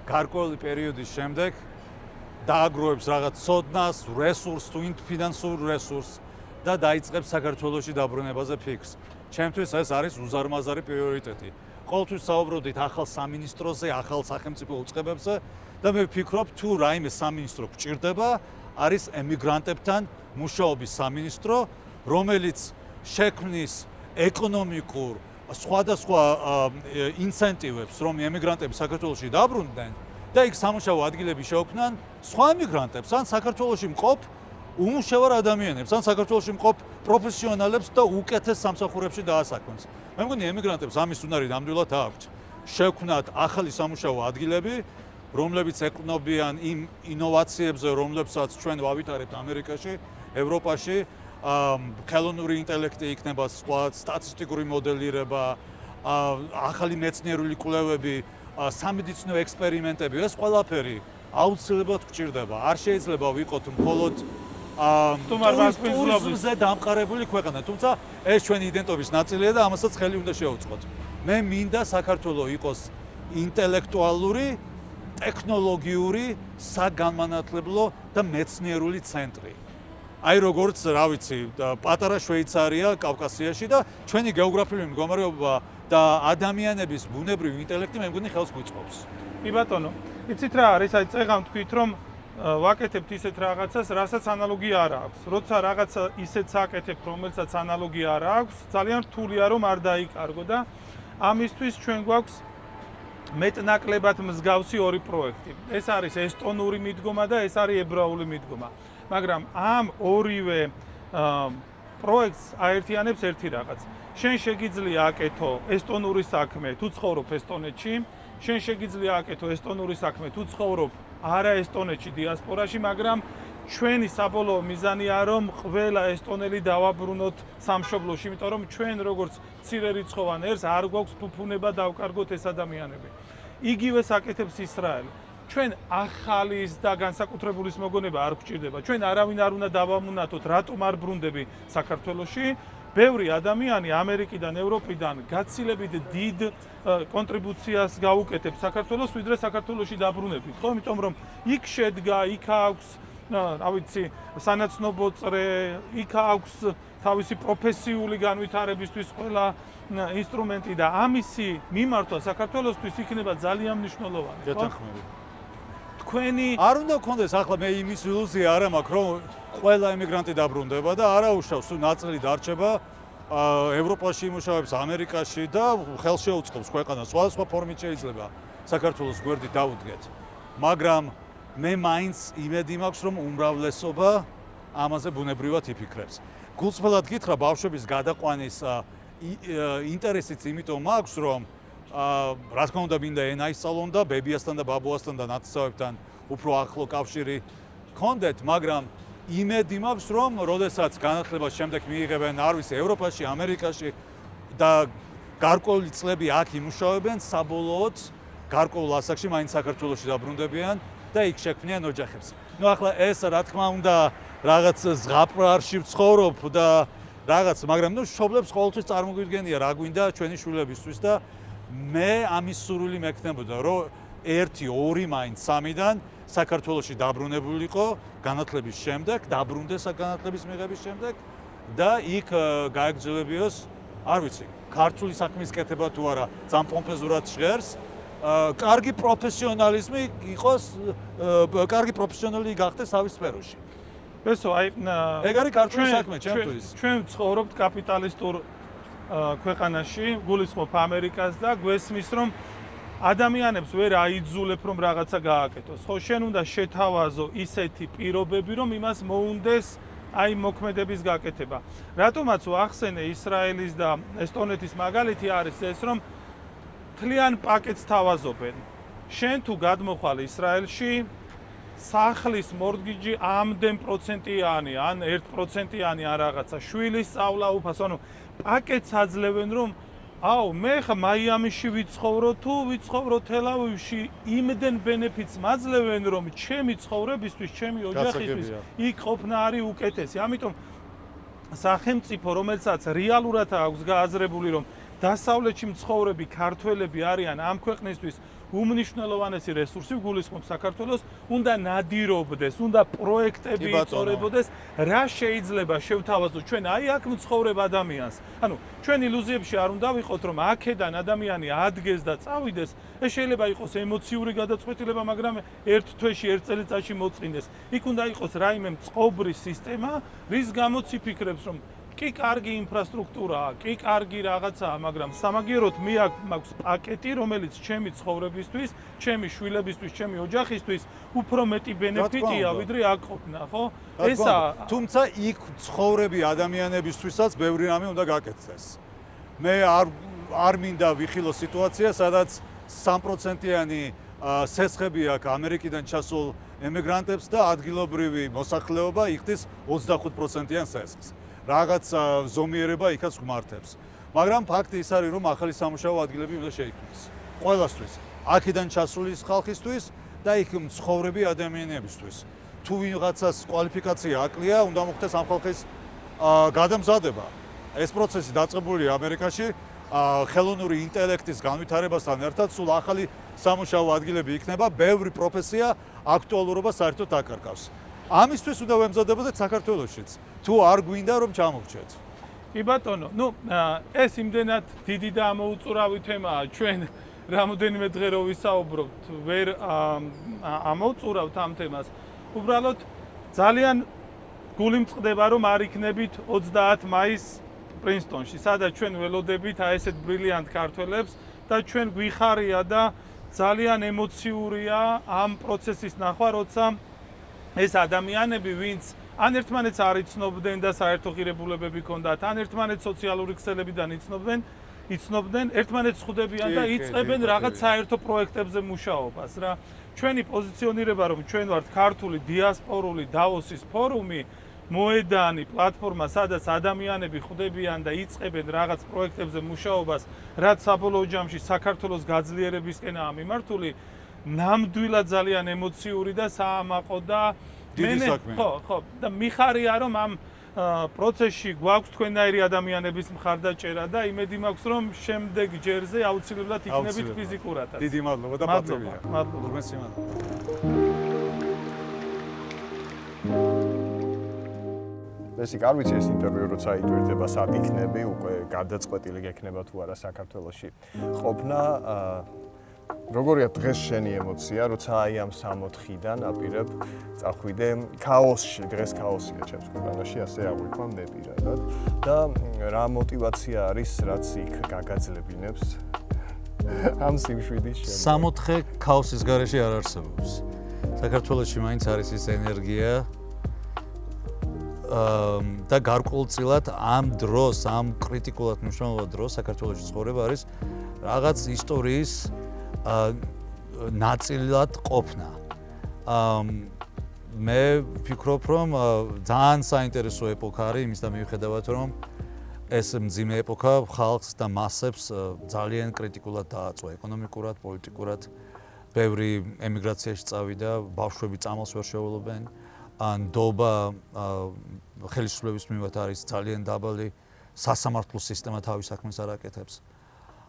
გარკვეული პერიოდის შემდეგ დააგროვებს რაღაც ცოდნას, რესურსს, თუ ფინანსურ რესურსს და დაიწყებს საქართველოში დაბრუნებაზე ფიქრს. ჩემთვის ეს არის უზარმაზარი პრიორიტეტი. ყოველთვის საუბრობდით ახალ სამინისტროზე, ახალ სახელმწიფო უწყებებზე და მე ვფიქრობ, თუ რაიმე სამინისტრო გჭირდება, არის ემიგრანტებთან მუშაობის სამინისტრო, რომელიც შექმნის ეკონომიკურ სხვადასხვა ინცენტივებს, რომ ემიგრანტები საქართველოში დაბრუნდნენ და იქ სამუშაო ადგილები შეოქმნან სხვა ემიგრანტებს, ან საქართველოში მყოფ უმუშევარ ადამიანებს, ან საქართველოში მყოფ პროფესიონალებს და უკეთეს სამსახურებში დაასაქმნეს. მე მგონი ემიგრანტებს ამის უნარი ნამდვილად აქვთ. შექმნათ ახალი სამუშაო ადგილები, რომლებიც ეკნობიან იმ ინოვაციებზე, რომლებსაც ჩვენ ვავითარებთ ამერიკაში, ევროპაში, ხელოვნური ინტელექტი იქნება სხვა სტატისტიკური მოდელირება, ახალი მეცნიერული კვლევები, სამედიცინო ექსპერიმენტები, ეს ყველაფერი აუცილებლად გჭირდება. არ შეიძლება ვიყოთ მხოლოდ ტურიზმზე დამყარებული ქვეყანა, თუმცა ეს ჩვენი იდენტობის ნაწილია და ამასაც ხელი უნდა შეუწყოთ. მე მინდა საქართველო იყოს ინტელექტუალური, ტექნოლოგიური, საგანმანათლებლო და მეცნიერული ცენტრი. აი როგორც, რა ვიცი, პატარა შვეიცარია კავკასიაში და ჩვენი გეოგრაფიული მდგომარეობა და ადამიანების ბუნებრივი ინტელექტი მე მგონი ხელს გვიწყობს. კი ბატონო, იცით რა არის, აი წეგან თქვით რომ ვაკეთებთ ისეთ რაღაცას, რასაც ანალოგია არ აქვს. როცა რაღაცა ისეთ საკეთებ, რომელსაც ანალოგია არ აქვს, ძალიან რთულია რომ არ დაიკარგო და ამისთვის ჩვენ გვაქვს მეტნაკლებად მსგავსი ორი პროექტი. ეს არის ესტონური მიდგომა და ეს არის ებრაული მიდგომა. მაგრამ ამ ორივე პროექტს აერთიანებს ერთი რაღაც. შენ შეგიძლია აკეთო ესტონური საქმე, თუ ცხოვრობ ესტონეთში, შენ შეგიძლია აკეთო ესტონური საქმე, თუ ცხოვრობ არა ესტონეთში დიასპორაში, მაგრამ ჩვენი საბოლოო მიზანია რომ ყველა ესტონელი დავაბრუნოთ სამშობლოში, იმიტომ რომ ჩვენ როგორც მცირერიცხოვან ერს არ გვაქვს ფუფუნება დავკარგოთ ეს ადამიანები. იგივეს აკეთებს ისრაელი. ჩვენ ახალის და განსაკუთრებულის მოგონება არ გვჭირდება. ჩვენ არავინ არ უნდა დავამუნათოთ, რატომ არ ბრუნდები საქართველოში. ბევრი ადამიანი ამერიკიდან, ევროპიდან გაცილებით დიდ კონტრიბუციას გაუკეთებს საქართველოს, ვიდრე საქართველოში დაბრუნებით, ხო? იმიტომ რომ იქ შედგა, იქ აქვს, რა ვიცი, სანაცნობო წრე, იქ აქვს თავისი პროფესიული განვითარებისთვის ყველა ინსტრუმენტი და ამისი მიმართვა საქართველოსთვის იქნება ძალიან მნიშვნელოვანი, ხო? გეთანხმები. თქვენი არ უნდა გქონდეს ახლა მე იმის ილუზია არ მაქვს, რომ ყველა ემიგრანტი დაბრუნდება და არაუშავს, თუ ნაწილი დარჩება ევროპაში იმუშავებს, ამერიკაში და ხელს შეუწყობს ქვეყანას. სხვადასხვა ფორმით შეიძლება საქართველოს გვერდით დაუდგეთ. მაგრამ მე მაინც იმედი მაქვს, რომ უმრავლესობა ამაზე ბუნებრივად იფიქრებს. გულწრფელად გითხრა, ბავშვების გადაყვანის ინტერესიც იმიტომ მაქვს, რომ რა თქმა უნდა მინდა ენა ისწავლონ და ბებიასთან და ბაბუასთან და ნათესავებთან უფრო ახლო კავშირი გქონდეთ, მაგრამ იმედი მაქვს, რომ როდესაც განათლებას შემდეგ მიიღებენ, არ ვიცი, ევროპაში, ამერიკაში და გარკვეული წლები აქ იმუშავებენ, საბოლოოდ გარკვეულ ასაკში მაინც საქართველოში დაბრუნდებიან და იქ შექმნიან ოჯახებს. ნუ ახლა ეს რა თქმა უნდა რაღაც ზღაპრარში ვცხოვრობ და რაღაც, მაგრამ ნუ მშობლებს ყოველთვის წარმოგვიდგენია რა გვინდა ჩვენი შვილებისთვის და მე ამის სურვილი მექნებოდა, რომ 1, 2 მაინც 3-დან საქართველოში დაბრუნებულიყო განათლების შემდეგ, დაბრუნდეს განათლების მიღების შემდეგ და იქ გაეგრძელებიოს, არ ვიცი, ქართული საქმის კეთება თუ არა, ძალიან პომპეზურად ჟღერს, კარგი პროფესიონალიზმი იყოს, კარგი პროფესიონალი გახდეს თავის სფეროში. ესო, აი, ეგ არის ქართული საქმე ჩემთვის. ჩვენ ვცხოვრობთ კაპიტალისტურ ქვეყანაში, გულისხმობ ამერიკას და გვესმის, რომ ადამიანებს ვერ აიძულებ, რომ რაღაცა გააკეთოს. ხო, შენ უნდა შეთავაზო ისეთი პირობები, რომ იმას მოუნდეს აი მოქმედების გაკეთება. რატომაც ვახსენე ისრაელის და ესტონეთის მაგალითი არის ეს, რომ თლიან პაკეტს თავაზობენ. შენ თუ გადმოხვალ ისრაელში, სახლის მორტგიჯი ამდენ პროცენტიანი, ან 1%-იანი ან რაღაცა, შვილის სწავლა უფასო, ანუ პაკეტს აძლევენ, რომ აუ, მე ხა მაიამიში ვიცხოვრო თუ ვიცხოვრო თელ-ავივში, იმდენ ბენეფიტს მაძლევენ, რომ ჩემი ცხოვრებისთვის, ჩემი ოჯახისთვის იქ ყოფნა არის უკეთესი. ამიტომ სახელმწიფო, რომელსაც რეალურად აქვს გააზრებული, რომ დასავლეთში მცხოვრები ქართველები არიან ამ ქვეყნისთვის უმნიშვნელოვანესი რესურსი, გულისხმობ საქართველოს, უნდა ნადირობდეს, უნდა პროექტები იწორებოდეს, რა შეიძლება შევთავაზოთ ჩვენ აი აქ მცხოვრებ ადამიანს. ანუ ჩვენ ილუზიებში არ უნდა ვიყოთ, რომ აქედან ადამიანი ადგეს და წავიდეს, ეს შეიძლება იყოს ემოციური გადაწყვეტილება, მაგრამ ერთ თვეში, ერთ წელიწადში მოწყინდეს. იქ უნდა იყოს რაიმე მწყობრი სისტემა, რის გამოც იფიქრებს, რომ კი კარგი ინფრასტრუქტურაა, კი კარგი რაღაცაა, მაგრამ სამაგიეროდ მე მაქვს პაკეტი, რომელიც ჩემი ცხოვრებისთვის, ჩემი შვილებისთვის, ჩემი ოჯახისთვის უფრო მეტი ბენეფიტია, ვიდრე აქ ყოფნა, ხო? ესაა. თუმცა იქ ცხოვრები ადამიანებისთვისაც ბევრი რამე უნდა გაკეთდეს. მე არ მინდა ვიხილო სიტუაცია, სადაც 3%-იანი სესხები აქვს ამერიკიდან ჩასულ ემიგრანტებს და ადგილობრივი მოსახლეობა იხდის 25%-იან სესხს. რაღაც ზომიერება იქაც გმართებს. მაგრამ ფაქტი ის არის, რომ ახალი სამუშაო ადგილები უნდა შეიქმნას. ყველასთვის, აქედან ჩასული ხალხისთვის და იქ მცხოვრები ადამიანებისთვის. თუ ვიღაცას კვალიფიკაცია აკლია, უნდა მოხდეს ამ ხალხის გადამზადება. ეს პროცესი დაწყებულია ამერიკაში, ხელოვნური ინტელექტის განვითარებასთან ერთად სულ ახალი სამუშაო ადგილები იქნება, ბევრი პროფესია აქტუალურობა საერთოდ აკარგავს. ამისთვის უნდა ვემზადებოდეთ საქართველოშიც. თუ არ გვინდა რომ ჩამოვჭეთ. კი ბატონო, ნუ ეს იმდენად დიდი და ამოუწურავი თემაა, ჩვენ რამოდენიმე დღე რო ვისაუბრობთ, ვერ ამოუწურავთ ამ თემას. უბრალოდ ძალიან გული მწყდება, რომ არ იქნებით 30 მაისს პრინსტონში, სადაც ჩვენ ველოდებით აი ესეთ ბრილიანტ ქართველებს და ჩვენ გვიხარია და ძალიან ემოციურია ამ პროცესის ნახვა, როცა ეს ადამიანები, ვინც ან ერთმანეთს არ იცნობდნენ და საერთო ღირებულებები ჰქონდათ, ან ერთმანეთს სოციალური ქსელებიდან იცნობდნენ, ერთმანეთს ხვდებიან და იწყებენ რაღაც საერთო პროექტებზე მუშაობას რა. ჩვენი პოზიციონირება, რომ ჩვენ ვართ ქართული დიასპორული დავოსის ფორუმი, მოედანი, პლატფორმა, სადაც ადამიანები ხვდებიან და იწყებენ რაღაც პროექტებზე მუშაობას, რაც საბოლოო ჯამში საქართველოს გაძლიერებისკენაა მიმართული, ნამდვილად ძალიან ემოციური და საამაყო და ხო, და მიხარია, რომ ამ პროცესში გვაქვს თქვენაირი ადამიანების მხარდაჭერა და იმედი მაქვს, რომ შემდეგ ჯერზე აუცილებლად იქნებით ფიზიკურადაც. დიდი მადლობა და პატივია. მადლობა. მესიკ არ ვიცი ეს ინტერვიუ როცა იტვირთება სად იქნები, უკვე გადაწყვეტილი გექნება თუ არა საქართველოში ყოფნა. როგორია დღეს შენი ემოცია, როცა აი ამ 6-4-დან აპირებ წახვიდე ქაოსში, დღეს ქაოსია ჩემს ქვეყანაში, ასე აღვიქვამ მე პირადად და რა мотиваცია არის, რაც იქ გაგაძლებინებს ამ სიმშვიდის შემდეგ. 6-4 ქაოსის გარეშე არ არსებობს. საქართველოში მაინც არის ის ენერგია და გარკვეულწილად ამ დროს, ამ კრიტიკულად მნიშვნელოვან დროს საქართველოში ცხოვრება არის რაღაც ისტორიის ნაწილად ყოფნა. მე ვფიქრობ, რომ ძალიან საინტერესო ეპოქა არის იმის და მიუხედავად, რომ ეს მძიმე ეპოქა ხალხს და მასებს ძალიან კრიტიკულად დააწვა ეკონომიკურად, პოლიტიკურად. ბევრი ემიგრაციაში წავიდა, ბავშვები წამალს ვერ შეუვლებენ. ნდობა ხელისუფლების მიმართ არის ძალიან დაბალი, სასამართლო სისტემა თავის საქმეს არ აკეთებს.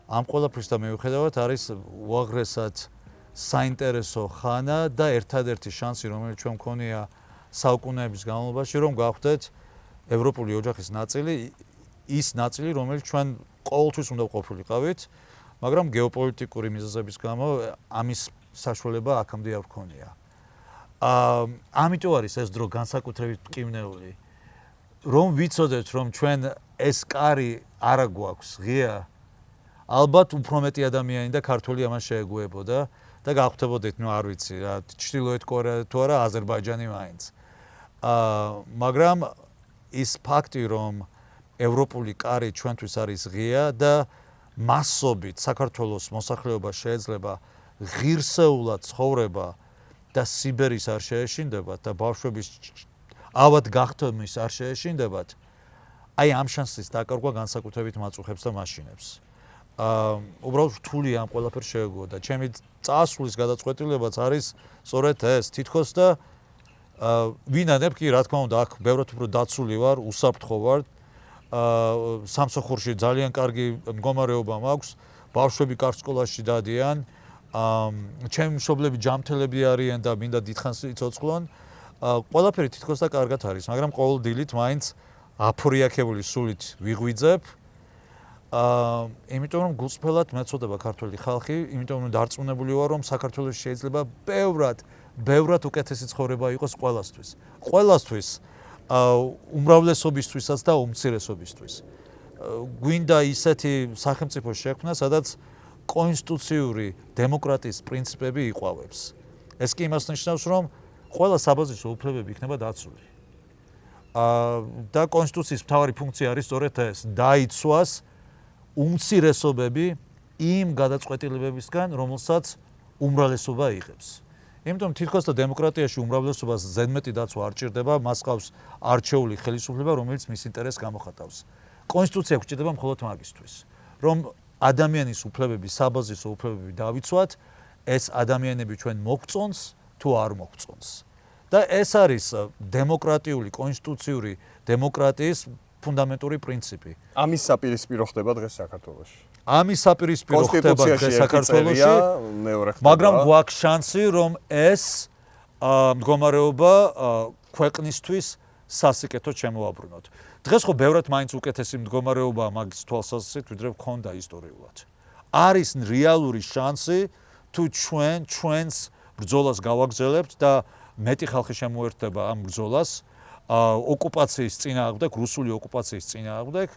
ამ ყველაფრისთან მიუხედავად არის უაღრესად საინტერესო ხანა და ერთადერთი შანსი, რომელიც ჩვენ მქონია საუკუნეების განმავლობაში, რომ გავხდეთ ევროპული ოჯახის ნაწილი, ის ნაწილი, რომელიც ჩვენ ყოველთვის უნდა ყოფილიყავით, მაგრამ გეოპოლიტიკური მიზეზების გამო ამის საშუალება აქამდე არ გქონია. ამიტომ არის ეს დრო განსაკუთრებით მტკივნეული, რომ ვიცოდეთ, რომ ჩვენ ეს კარი არა გვაქვს ღია, ალბათ უფრო მეტი ადამიანი და ქართველი ამას შეეგუებოდა და გავხდებოდეთ, არ ვიცი რა, ჩრდილოეთ კორეა თუ არა, აზერბაიჯანი მაინც. მაგრამ ის ფაქტი, რომ ევროპული კარი ჩვენთვის არის ღია და მასობით საქართველოს მოსახლეობა შეიძლება ღირსეულად ცხოვრება და სიბერის არ შეეშინდებათ და ბავშვების ავად გახდომის არ შეეშინდებათ, აი ამ შანსის დაკარგვა განსაკუთრებით მაწუხებს და მაშინებს. უბრალოდ რთული ამ ყველაფერს შეეგუო და ჩემი წასვლის გადაწყვეტილებაც არის სწორედ ეს, თითქოს და ვინანებ კი რა თქმა უნდა აქ ბევრად უფრო დაცული ვარ, უსაფრთხო ვარ, სამსახურში ძალიან კარგი მდგომარეობა მაქვს, ბავშვები კარგ სკოლაში დადიან, ჩემი მშობლები ჯანმრთელები არიან და მინდა დიდხანს იცოცხლონ, ყველაფერი თითქოს და კარგად არის, მაგრამ ყოველ დილით მაინც აფორიაქებული სულით ვიღვიძებ, იმიტომ რომ გულწრფელად მეწოდება ქართველი ხალხი, იმიტომ რომ დარწმუნებული ვარ, რომ საქართველოში შეიძლება ბევრად უკეთესი ცხოვრება იყოს ყველასთვის. ყველასთვის, უმრავლესობისთვისაც და უმცირესობისთვის. გვინდა ისეთი სახელმწიფო შექმნა, სადაც კონსტიტუციური დემოკრატიის პრინციპები იყვავებს. ეს კი იმას ნიშნავს, რომ ყველა საბაზისო უფლებები იქნება დაცული. და კონსტიტუციის მთავარი ფუნქცია არის სწორედ ეს, დაიცვას უმცირესობები იმ გადაწყვეტილებებისგან, რომელსაც უმრავლესობა იღებს. იმიტომ თითქოს და დემოკრატიაში უმრავლესობას ზედმეტი დაცვა არ ჭირდება, მას ყავს არჩეული ხელისუფლება, რომელიც მის ინტერესს გამოხატავს. კონსტიტუცია გვჭირდება მხოლოდ მაგისთვის, რომ ადამიანის უფლებები, საბაზისო უფლებები დავიცვათ, ეს ადამიანები ჩვენ მოგწონს თუ არ მოგწონს. და ეს არის დემოკრატიული, კონსტიტუციური დემოკრატიის ფუნდამენტური პრინციპი. ამის საპირისპირო ხდება დღეს საქართველოში. ამის საპირისპირო ხდება დღეს საქართველოში, მაგრამ გვაქვს შანსი, რომ ეს მდგომარეობა ქვეყნისთვის სასიკეთოდ შემოაბრუნოთ. დღეს ხო ბევრად მაინც უკეთესი მდგომარეობაა მაგის თვალსაზრისით, ვიდრე გვქონდა ისტორიულად. არის რეალური შანსი, თუ ჩვენს ბრძოლას გავაგრძელებთ და მეტი ხალხი შემოერთდება ამ ბრძოლას, ოკუპაციის წინააღმდეგ, რუსული ოკუპაციის წინააღმდეგ,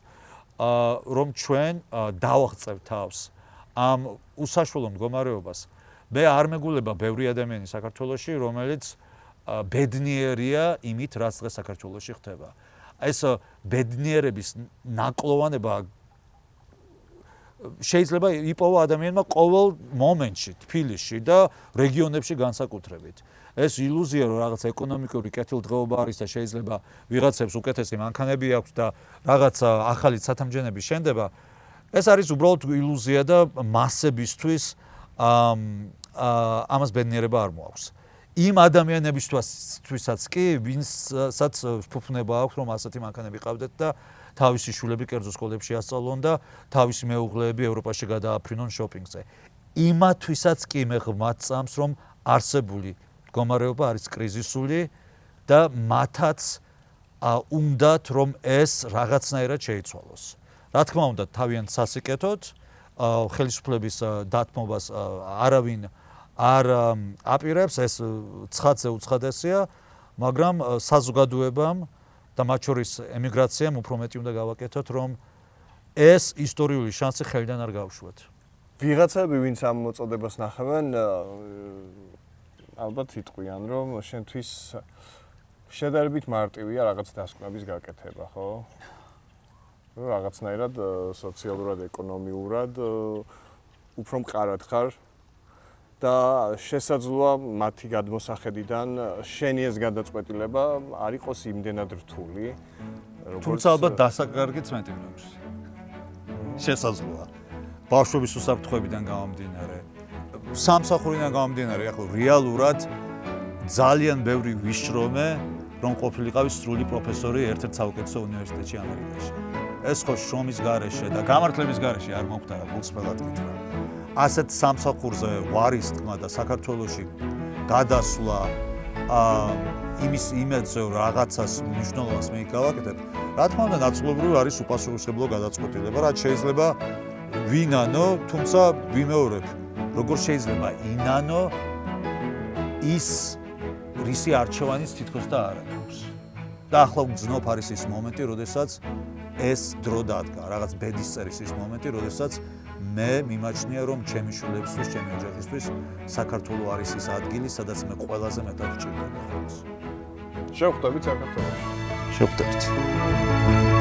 რომ ჩვენ დავაღწევთ თავს ამ უსაშველო მდგომარეობას. მე არ მეგულება ბევრი ადამიანი საქართველოში, რომელიც ბედნიერია იმით, რაც დღეს საქართველოში ხდება. ეს ბედნიერების ნაკლოვანება შეიძლება იპოვა ადამიანმა ყოველ მომენტში, თბილისში და რეგიონებში განსაკუთრებით. ეს ილუზია, რომ რაღაც ეკონომიკური კეთილდღეობა არის და შეიძლება ვიღაცებს უკეთესი მანქანები აქვს და რაღაც ახალი სათამჯენები შენდება, ეს არის უბრალოდ ილუზია და მასებისთვის ამას ბედნიერება არ მოაქვს. იმ ადამიანებისთვისაც კი, ვინცაც ფუფუნება აქვს, რომ ასეთი მანქანები ყავდეთ და თავისი შვილები კერძო სკოლებში ასწავლონ და თავისი მეუღლეები ევროპაში გადააფრინონ შოპინგზე. იმათვისაც კი მე ღმად წამს, რომ არსებული მდგომარეობა არის კრიზისული და მათაც უნდათ, რომ ეს რაღაცნაირად შეიცვალოს. რა თქმა უნდა, თავიანთ სასიკეთოდ, ხელისუფლების დათმობას არავინ არ აპირებს, ეს ცხადზე უცხადესია, მაგრამ საზოგადოებამ და მათ შორის ემიგრაციამ უფრო მეტი უნდა გავაკეთოთ, რომ ეს ისტორიული შანსი ხელიდან არ გავუშვათ. ვიღაცები, ვინც ამ მოწოდებას ნახევენ, ალბათ იტყვიან, რომ შენთვის შედარებით მარტივია რაღაც დასკვნების გაკეთება, ხო? რაღაცნაირად სოციალურად, ეკონომიურად უფრო მყარად ხარ და შესაძლოა მათი გადმოსახედიდან შენი ეს გადაწყვეტილება არ იყოს იმდენად რთული, როგორც თუმცა ალბათ დასაკარგიც მეტი მაქვს. შესაძლოა. ბავშვების უსაფრთხოებიდან გამომდინარე, სამსახურიდან გამომდინარე, ახლა რეალურად ძალიან ბევრი ვიშრომე რომ ყოფილიყავი სრული პროფესორი ერთ-ერთ საუკეთესო უნივერსიტეტში ამერიკაში. ეს ხო შრომის გარეშე და გამართლების გარეშე არ მომხდარა გულწრფელად კითხვა. ასეთ სამსახურზე ვარის თქმა და საქართველოში გადასვლა იმის იმედზე რაღაცას მნიშვნელობას მე გავაკეთებ, რა თქმა უნდა ნაწილობრივ არის უპასუხისმგებლო გადაწყვეტილება, რაც შეიძლება ვინანო, თუმცა ვიმეორებ, როგორ შეიძლება ინანო ის რისი არჩევანის თითქოს და არ აქვს. და ახლა გძნობ არის ის მომენტი, როდესაც ეს დრო დადგა, რაღაც ბედის წერის ის მომენტი, როდესაც მე მიმაჩნია, რომ ჩემი შვილებისთვის, ჩემი ოჯახისთვის საქართველო არის ის ადგილი, სადაც მე ყველაზე მეტად ვჭირდება. შევხვდებით საქართველოში. შევხვდებით.